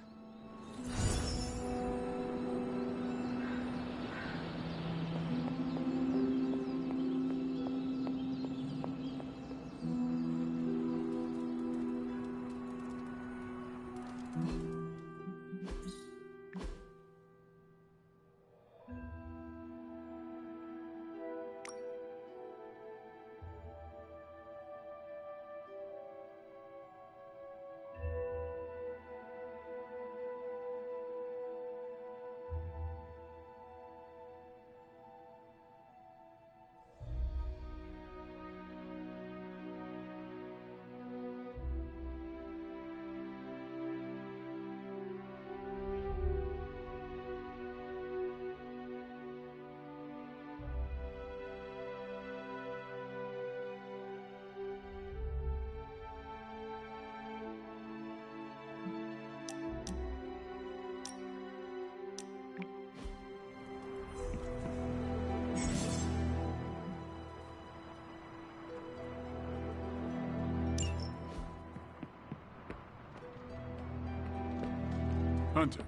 Hunter.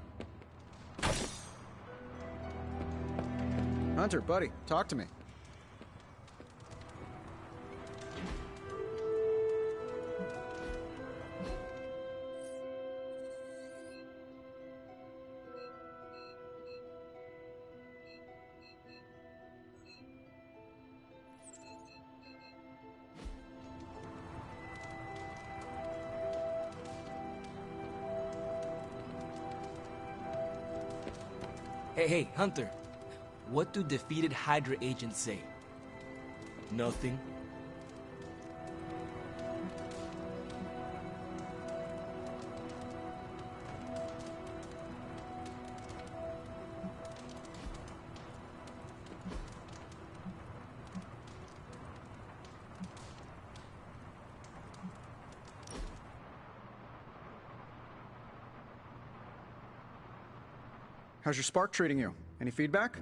Hunter, buddy, talk to me. Hey, Hunter. What do defeated Hydra agents say? Nothing. How's your spark treating you? Any feedback?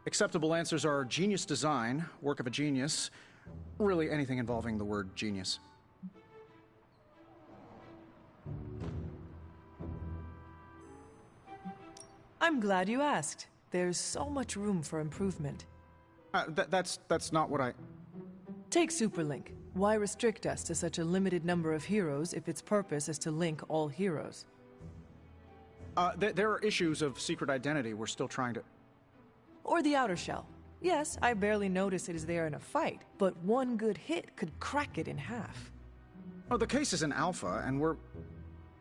Acceptable answers are genius design, work of a genius, really anything involving the word genius. I'm glad you asked. There's so much room for improvement. That's not what I... Take Superlink. Why restrict us to such a limited number of heroes if its purpose is to link all heroes? There are issues of secret identity we're still trying to... Or the outer shell. Yes, I barely notice it is there in a fight, but one good hit could crack it in half. Oh, the case is in Alpha, and we're...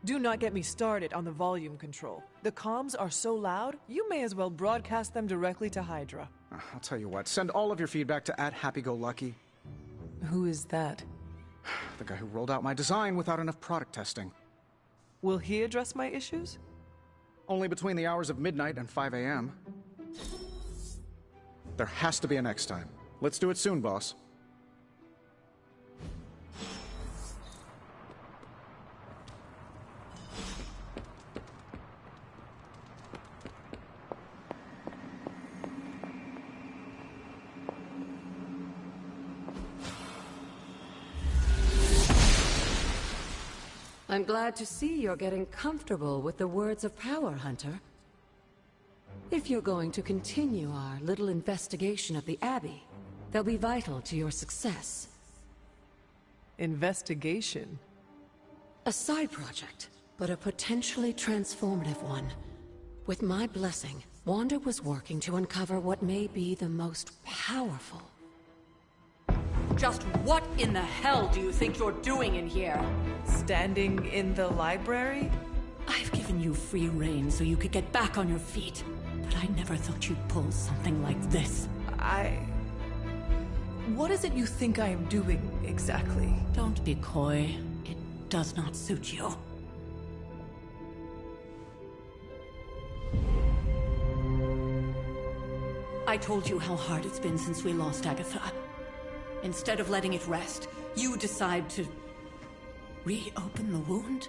Do not get me started on the volume control. The comms are so loud, you may as well broadcast them directly to Hydra. I'll tell you what, send all of your feedback to @happygolucky. Who is that? The guy who rolled out my design without enough product testing. Will he address my issues? Only between the hours of midnight and 5 a.m. There has to be a next time. Let's do it soon, boss. I'm glad to see you're getting comfortable with the words of power, Hunter. If you're going to continue our little investigation of the Abbey, they'll be vital to your success. Investigation? A side project, but a potentially transformative one. With my blessing, Wanda was working to uncover what may be the most powerful. Just what in the hell do you think you're doing in here? Standing in the library? I've given you free rein so you could get back on your feet. But I never thought you'd pull something like this. What is it you think I am doing, exactly? Don't be coy. It does not suit you. I told you how hard it's been since we lost Agatha. Instead of letting it rest, you decide to reopen the wound?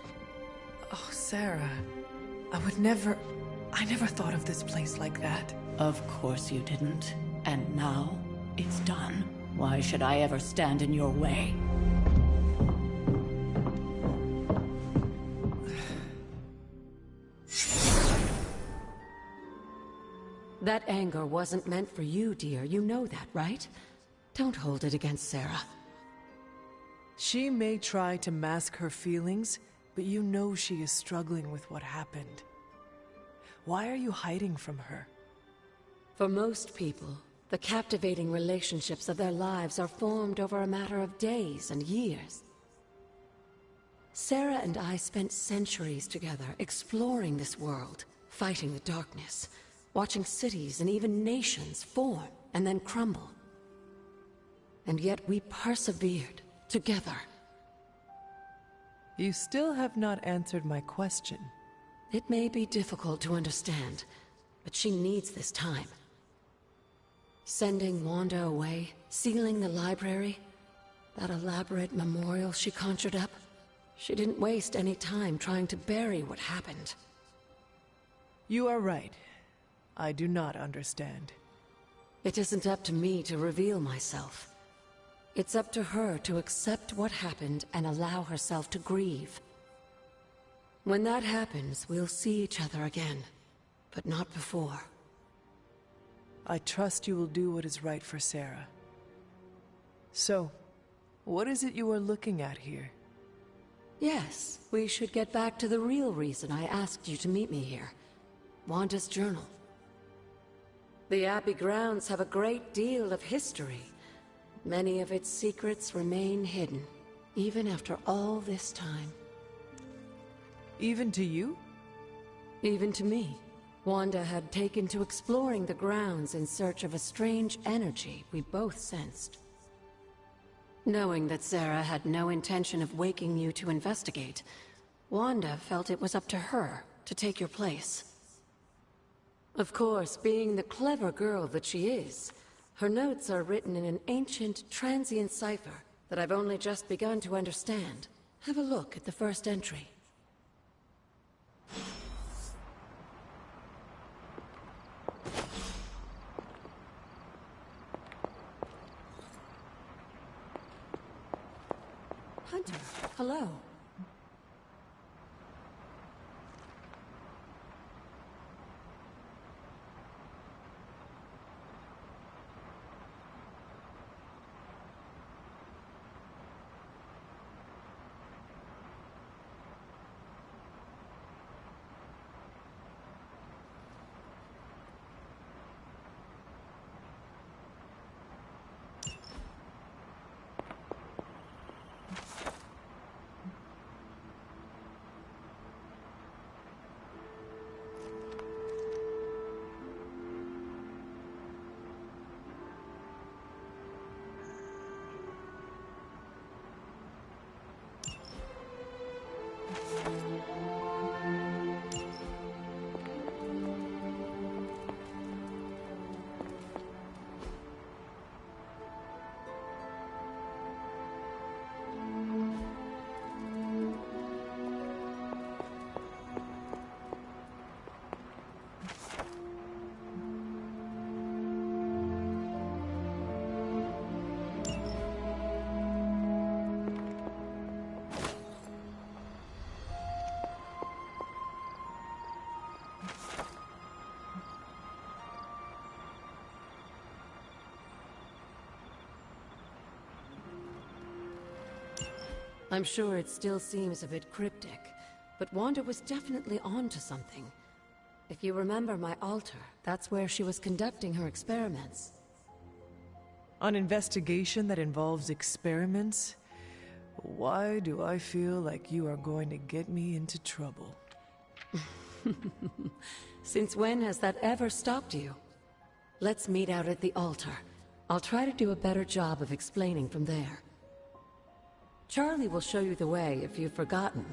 Oh, Sarah. I never thought of this place like that. Of course you didn't. And now, it's done. Why should I ever stand in your way? That anger wasn't meant for you, dear. You know that, right? Don't hold it against Sarah. She may try to mask her feelings, but you know she is struggling with what happened. Why are you hiding from her? For most people, the captivating relationships of their lives are formed over a matter of days and years. Sarah and I spent centuries together exploring this world, fighting the darkness, watching cities and even nations form and then crumble. And yet we persevered, together. You still have not answered my question. It may be difficult to understand, but she needs this time. Sending Wanda away, sealing the library, that elaborate memorial she conjured up, she didn't waste any time trying to bury what happened. You are right. I do not understand. It isn't up to me to reveal myself. It's up to her to accept what happened and allow herself to grieve. When that happens, we'll see each other again, but not before. I trust you will do what is right for Sarah. So, what is it you are looking at here? Yes, we should get back to the real reason I asked you to meet me here. Wanda's journal. The Abbey grounds have a great deal of history. Many of its secrets remain hidden, even after all this time. Even to you? Even to me. Wanda had taken to exploring the grounds in search of a strange energy we both sensed. Knowing that Sarah had no intention of waking you to investigate, Wanda felt it was up to her to take your place. Of course, being the clever girl that she is, her notes are written in an ancient, transient cipher that I've only just begun to understand. Have a look at the first entry. Hunter, hello. I'm sure it still seems a bit cryptic, but Wanda was definitely onto something. If you remember my altar, that's where she was conducting her experiments. An investigation that involves experiments? Why do I feel like you are going to get me into trouble? Since when has that ever stopped you? Let's meet out at the altar. I'll try to do a better job of explaining from there. Charlie will show you the way if you've forgotten.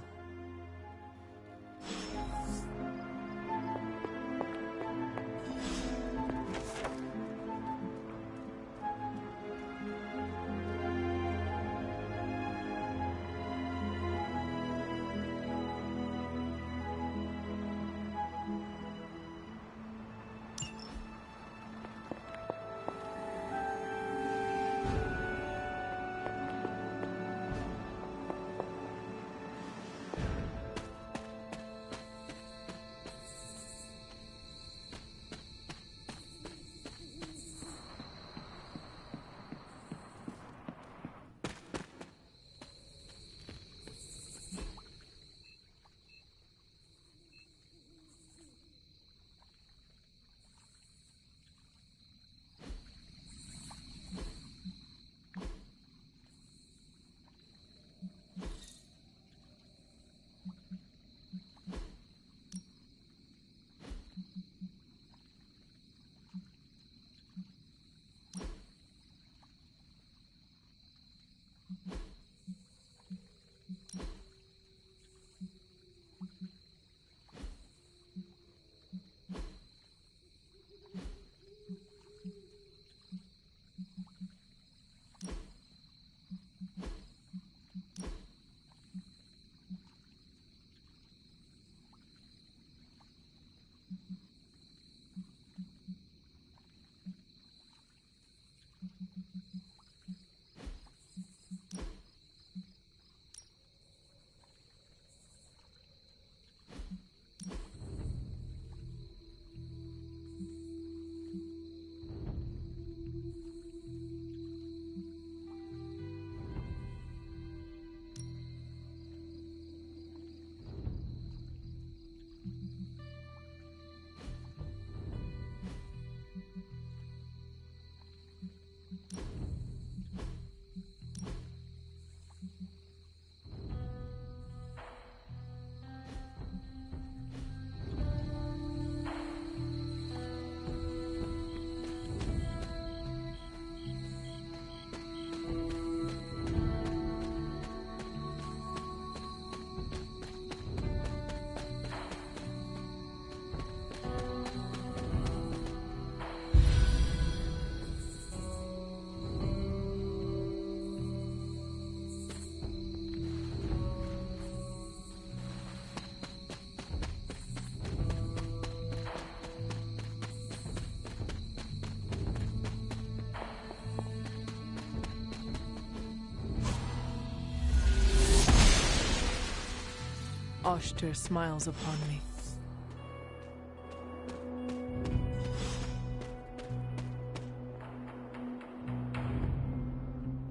Oshter smiles upon me.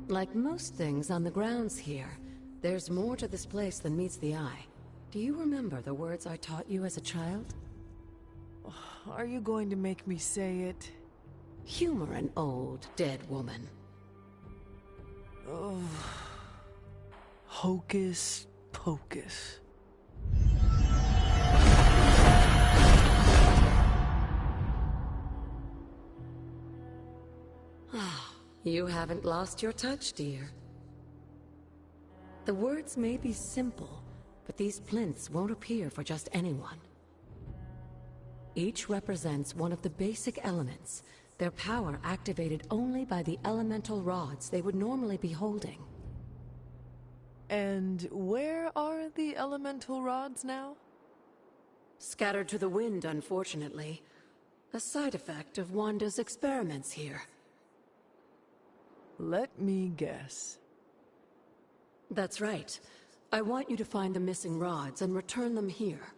Like most things on the grounds here, there's more to this place than meets the eye. Do you remember the words I taught you as a child? Are you going to make me say it? Humor an old, dead woman. Oh. Hocus pocus. You haven't lost your touch, dear. The words may be simple, but these plinths won't appear for just anyone. Each represents one of the basic elements, their power activated only by the elemental rods they would normally be holding. And where are the elemental rods now? Scattered to the wind, unfortunately. A side effect of Wanda's experiments here. Let me guess. That's right. I want you to find the missing rods and return them here.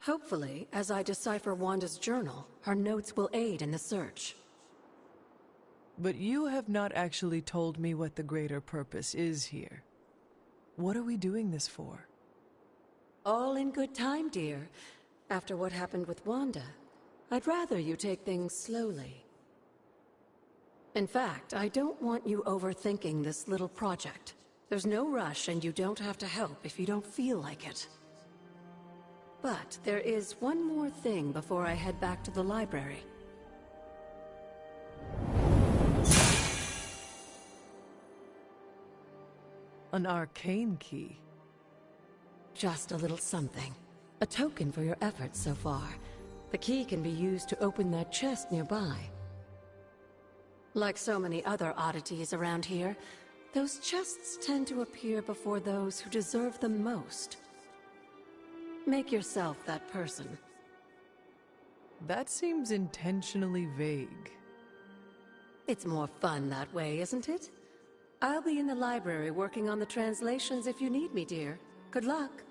Hopefully, as I decipher Wanda's journal, her notes will aid in the search. But you have not actually told me what the greater purpose is here. What are we doing this for? All in good time, dear. After what happened with Wanda, I'd rather you take things slowly. In fact, I don't want you overthinking this little project. There's no rush and you don't have to help if you don't feel like it. But there is one more thing before I head back to the library. An arcane key. Just a little something. A token for your efforts so far. The key can be used to open that chest nearby. Like so many other oddities around here, those chests tend to appear before those who deserve them most. Make yourself that person. That seems intentionally vague. It's more fun that way, isn't it? I'll be in the library working on the translations if you need me, dear. Good luck.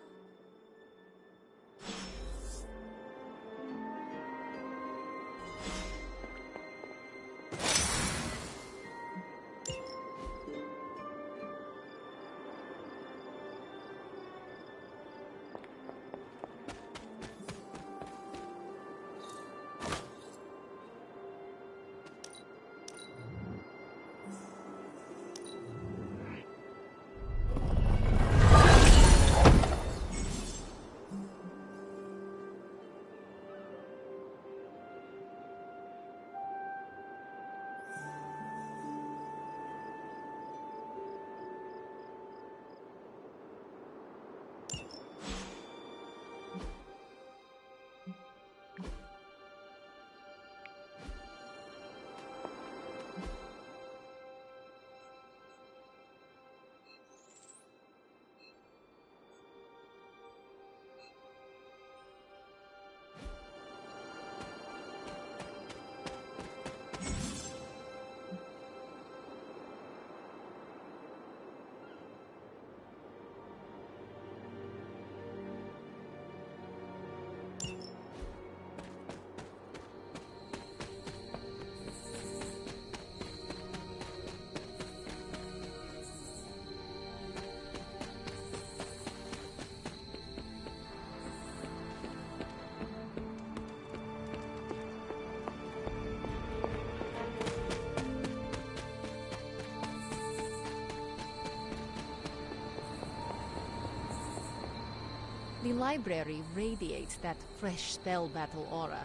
The library radiates that fresh spell battle aura.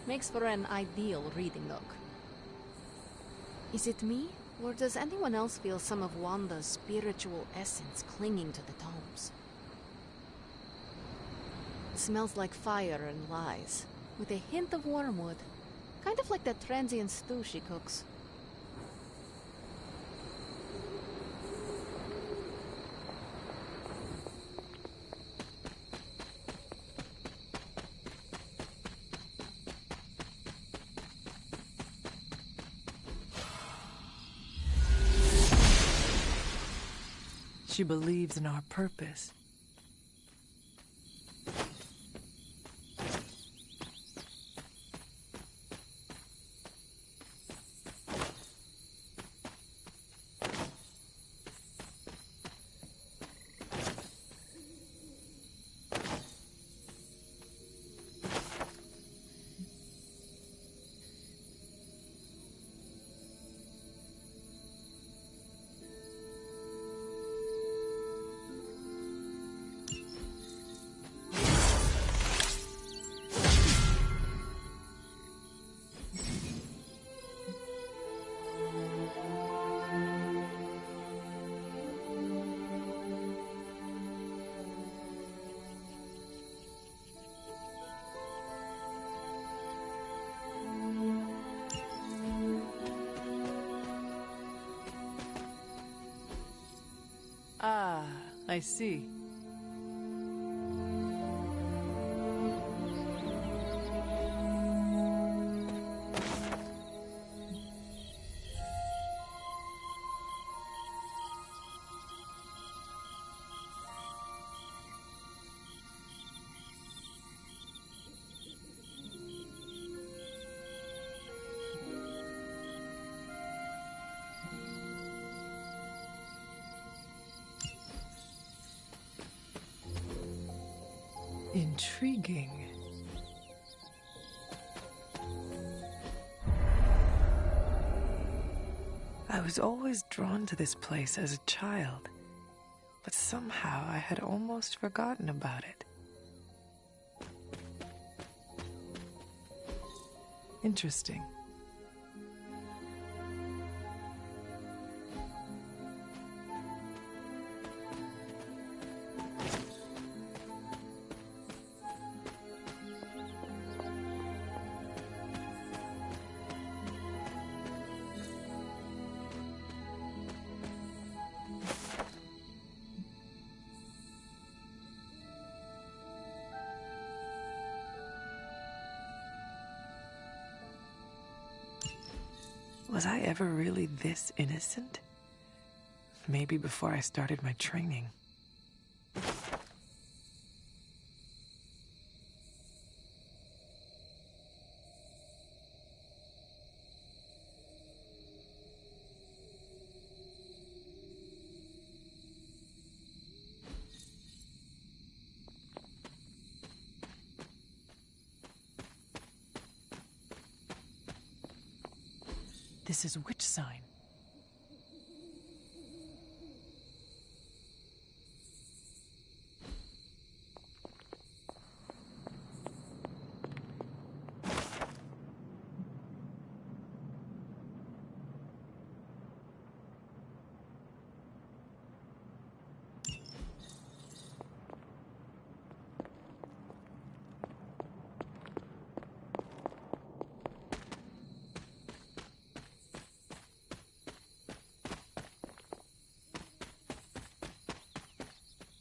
Makes for an ideal reading nook. Is it me, or does anyone else feel some of Wanda's spiritual essence clinging to the tomes? It smells like fire and lies, with a hint of wormwood. Kind of like that transient stew she cooks. She believes in our purpose. I see. Intriguing. I was always drawn to this place as a child, but somehow I had almost forgotten about it. Interesting. Was I ever really this innocent? Maybe before I started my training. This is which sign?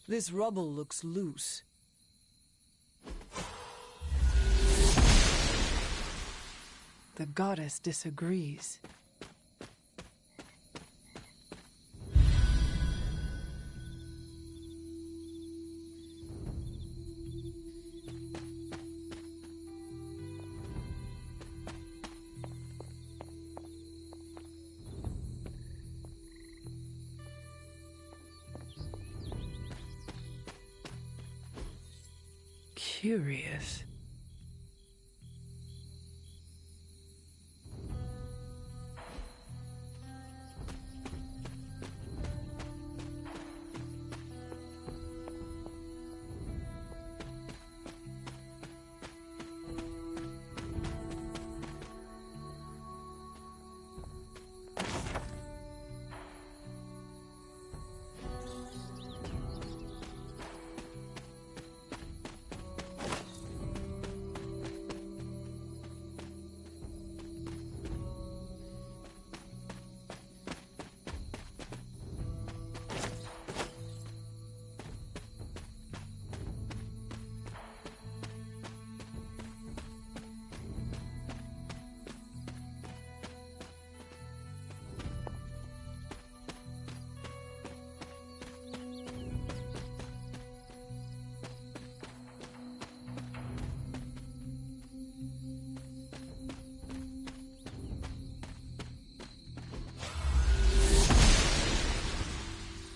This rubble looks loose. The goddess disagrees. Curious.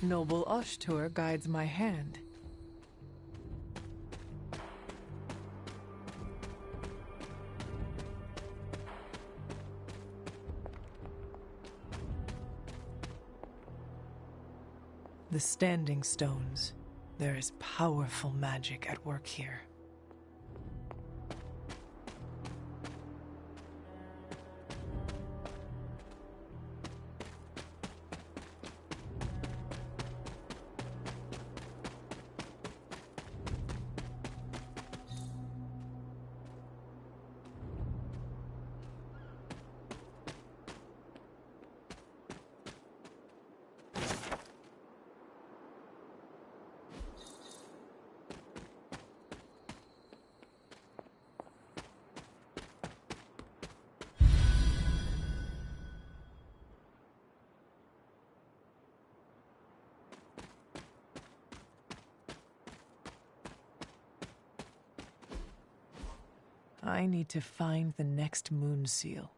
Noble Ashtur guides my hand. The Standing Stones. There is powerful magic at work here. I need to find the next moon seal.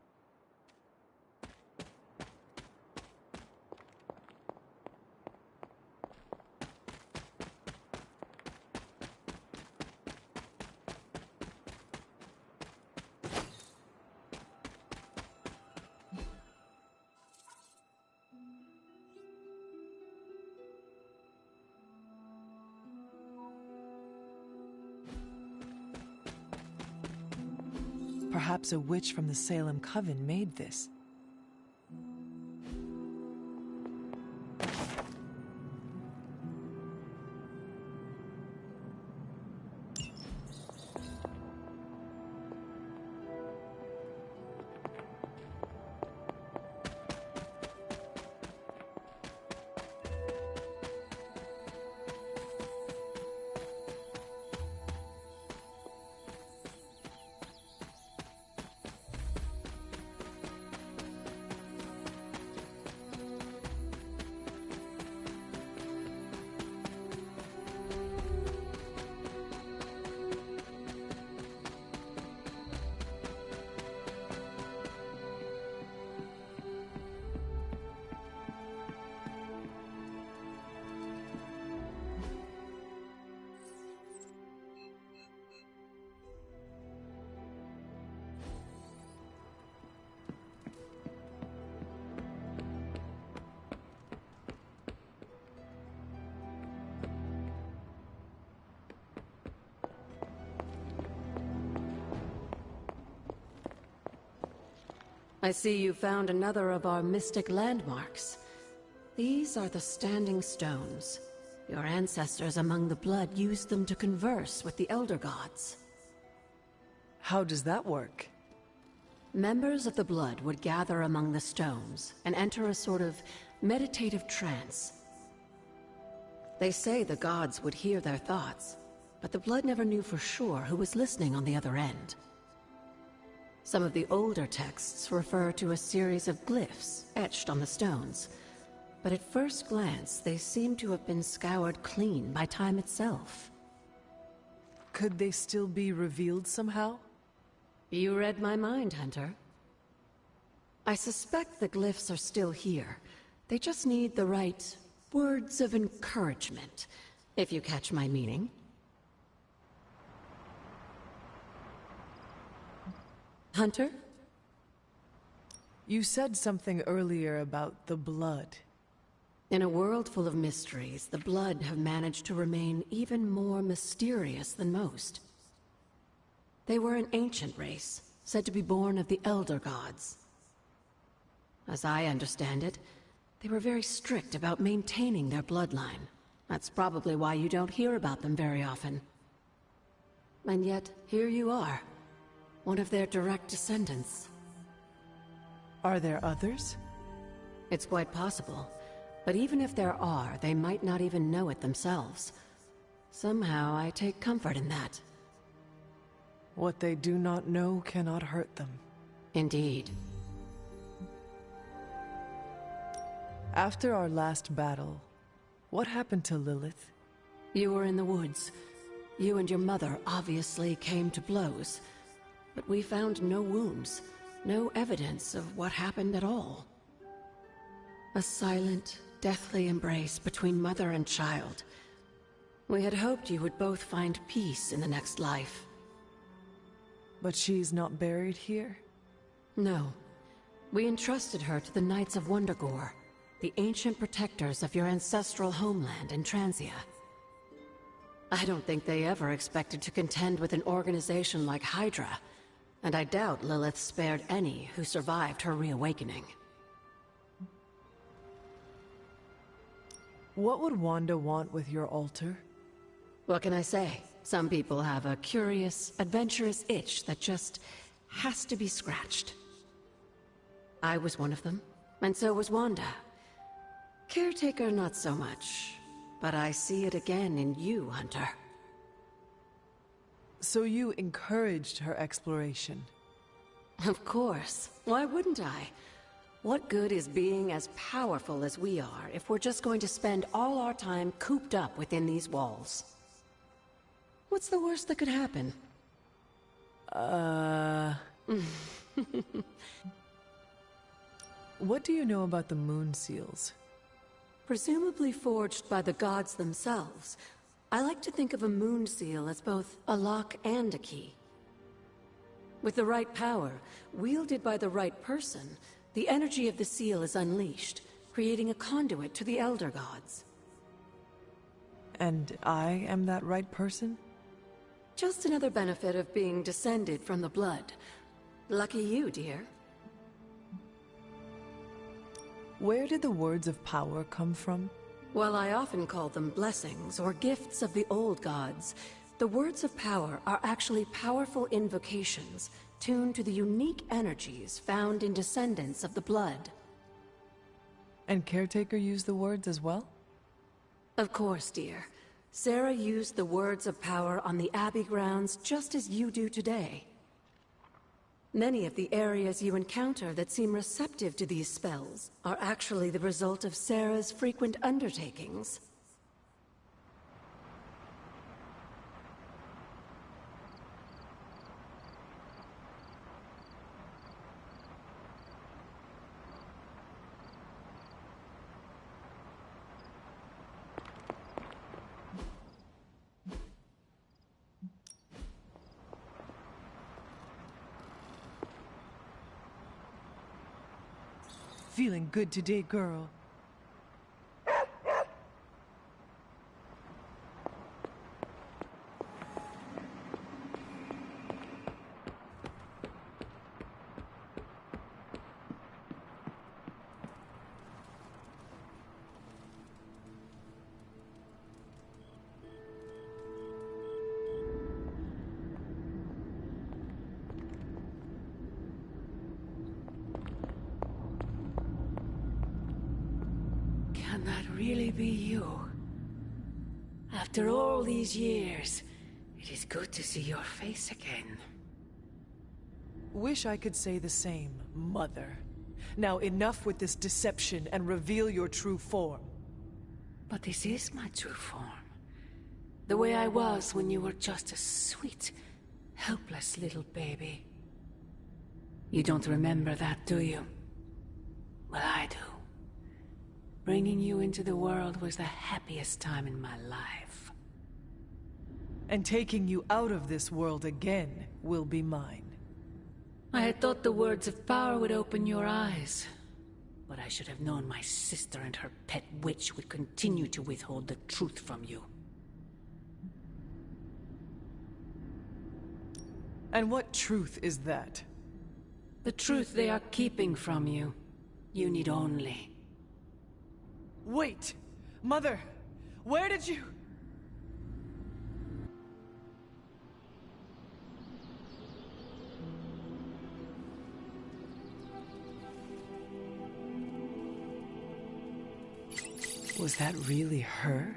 Perhaps a witch from the Salem Coven made this. I see you found another of our mystic landmarks. These are the Standing Stones. Your ancestors among the Blood used them to converse with the Elder Gods. How does that work? Members of the Blood would gather among the stones and enter a sort of meditative trance. They say the gods would hear their thoughts, but the Blood never knew for sure who was listening on the other end. Some of the older texts refer to a series of glyphs etched on the stones, but at first glance they seem to have been scoured clean by time itself. Could they still be revealed somehow? You read my mind, Hunter. I suspect the glyphs are still here. They just need the right words of encouragement, if you catch my meaning. Hunter? You said something earlier about the Blood. In a world full of mysteries, the Blood have managed to remain even more mysterious than most. They were an ancient race, said to be born of the Elder Gods. As I understand it, they were very strict about maintaining their bloodline. That's probably why you don't hear about them very often. And yet, here you are. One of their direct descendants. Are there others? It's quite possible. But even if there are, they might not even know it themselves. Somehow, I take comfort in that. What they do not know cannot hurt them. Indeed. After our last battle, what happened to Lilith? You were in the woods. You and your mother obviously came to blows. But we found no wounds, no evidence of what happened at all. A silent, deathly embrace between mother and child. We had hoped you would both find peace in the next life. But she's not buried here? No. We entrusted her to the Knights of Wondergore, the ancient protectors of your ancestral homeland in Transia. I don't think they ever expected to contend with an organization like Hydra, and I doubt Lilith spared any who survived her reawakening. What would Wanda want with your altar? What can I say? Some people have a curious, adventurous itch that just has to be scratched. I was one of them, and so was Wanda. Caretaker, not so much, but I see it again in you, Hunter. So you encouraged her exploration? Of course. Why wouldn't I? What good is being as powerful as we are if we're just going to spend all our time cooped up within these walls? What's the worst that could happen? What do you know about the moon seals? Presumably forged by the gods themselves, I like to think of a moon seal as both a lock and a key. With the right power, wielded by the right person, the energy of the seal is unleashed, creating a conduit to the Elder Gods. And I am that right person? Just another benefit of being descended from the blood. Lucky you, dear. Where did the words of power come from? While I often call them blessings or gifts of the old gods, the words of power are actually powerful invocations tuned to the unique energies found in descendants of the blood. And Caretaker used the words as well? Of course, dear. Sarah used the words of power on the Abbey grounds just as you do today. Many of the areas you encounter that seem receptive to these spells are actually the result of Sarah's frequent undertakings. Feeling good today, girl. Can that really be you? After all these years, it is good to see your face again. Wish I could say the same, Mother. Now enough with this deception and reveal your true form. But this is my true form. The way I was when you were just a sweet, helpless little baby. You don't remember that, do you? Well, I do. Bringing you into the world was the happiest time in my life. And taking you out of this world again will be mine. I had thought the words of power would open your eyes. But I should have known my sister and her pet witch would continue to withhold the truth from you. And what truth is that? The truth they are keeping from you. You need only... Wait! Mother! Where did you... Was that really her?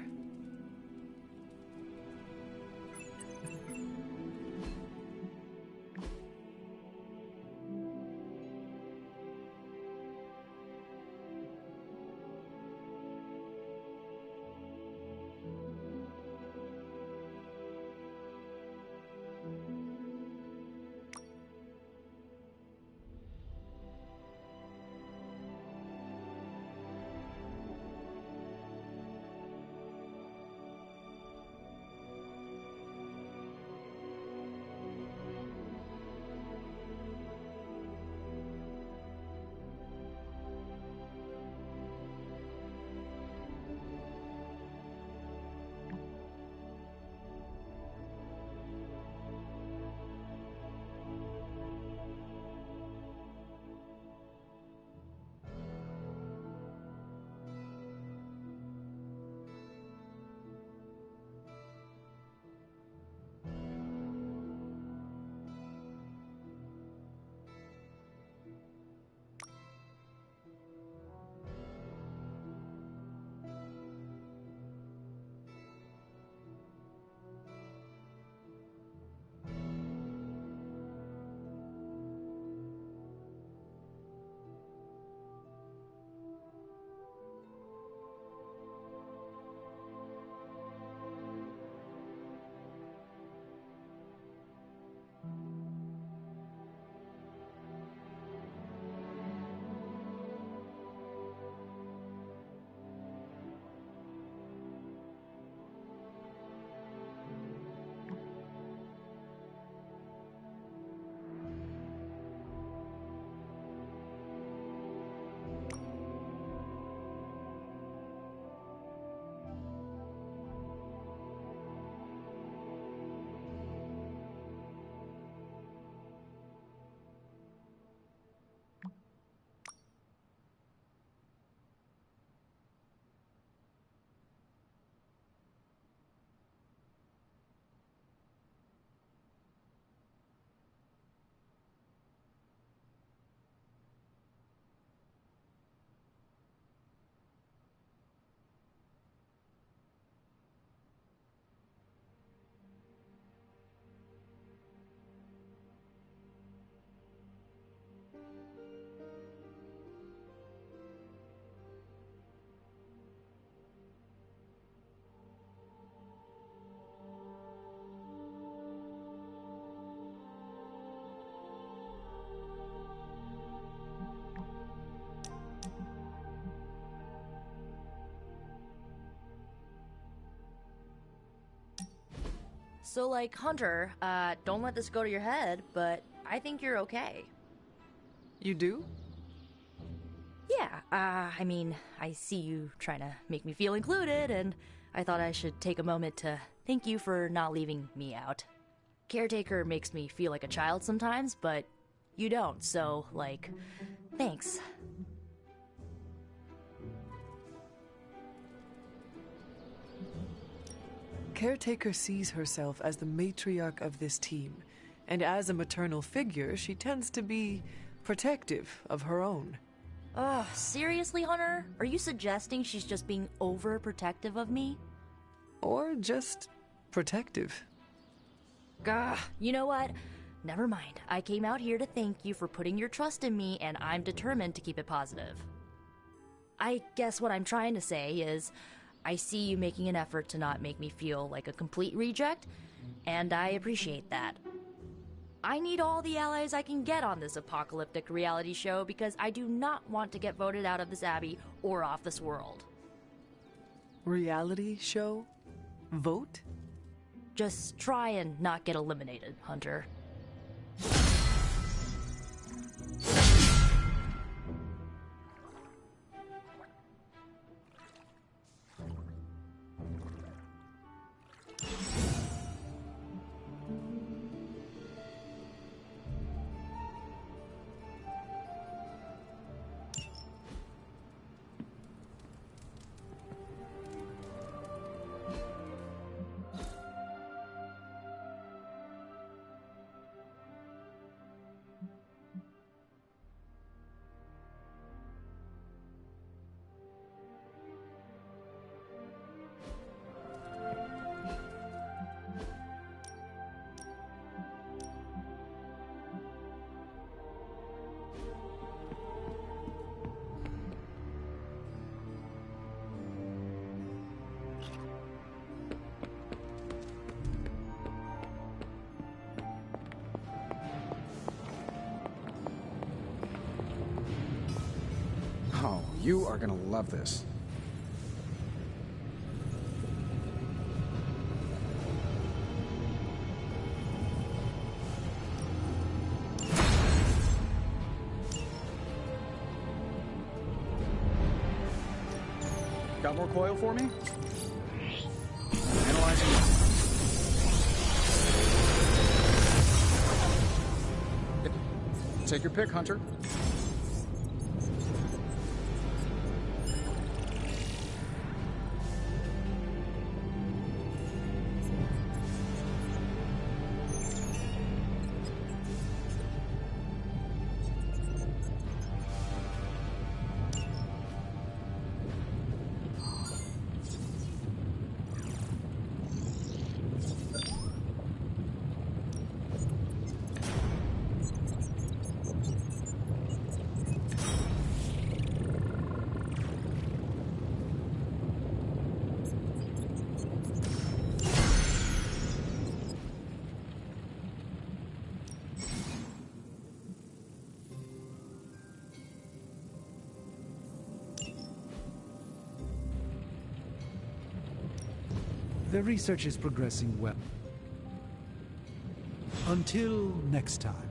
So, like, Hunter, don't let this go to your head, but I think you're okay. You do? Yeah, I mean, I see you trying to make me feel included, and I thought I should take a moment to thank you for not leaving me out. Caretaker makes me feel like a child sometimes, but you don't, so, like, thanks. Caretaker sees herself as the matriarch of this team, and as a maternal figure, she tends to be protective of her own. Ugh, seriously, Hunter? Are you suggesting she's just being overprotective of me? Or just protective. Gah, you know what? Never mind. I came out here to thank you for putting your trust in me, and I'm determined to keep it positive. I guess what I'm trying to say is, I see you making an effort to not make me feel like a complete reject, and I appreciate that. I need all the allies I can get on this apocalyptic reality show because I do not want to get voted out of this abbey or off this world. Reality show? Vote? Just try and not get eliminated, Hunter. Oh, you are gonna love this. Got more coil for me? Analyzing. Take your pick, Hunter. The research is progressing well. Until next time.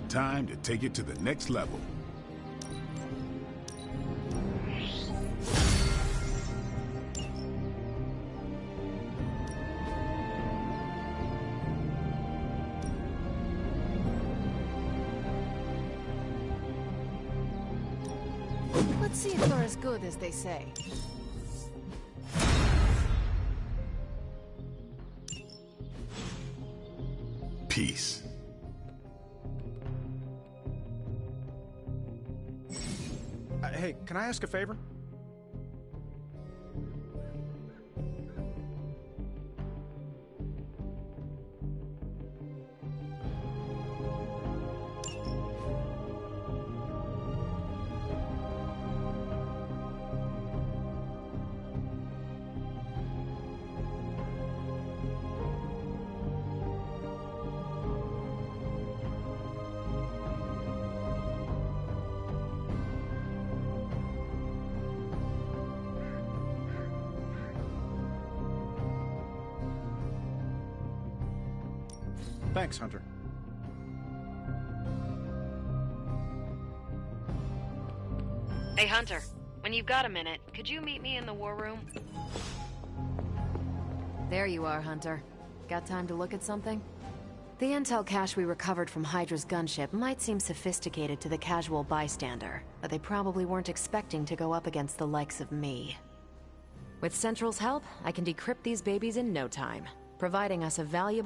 Time to take it to the next level. Let's see if they're as good as they say. Peace. Hey, can I ask a favor? Thanks, Hunter. Hey, Hunter. When you've got a minute, could you meet me in the war room? There you are, Hunter. Got time to look at something? The intel cache we recovered from Hydra's gunship might seem sophisticated to the casual bystander, but they probably weren't expecting to go up against the likes of me. With Central's help, I can decrypt these babies in no time, providing us a valuable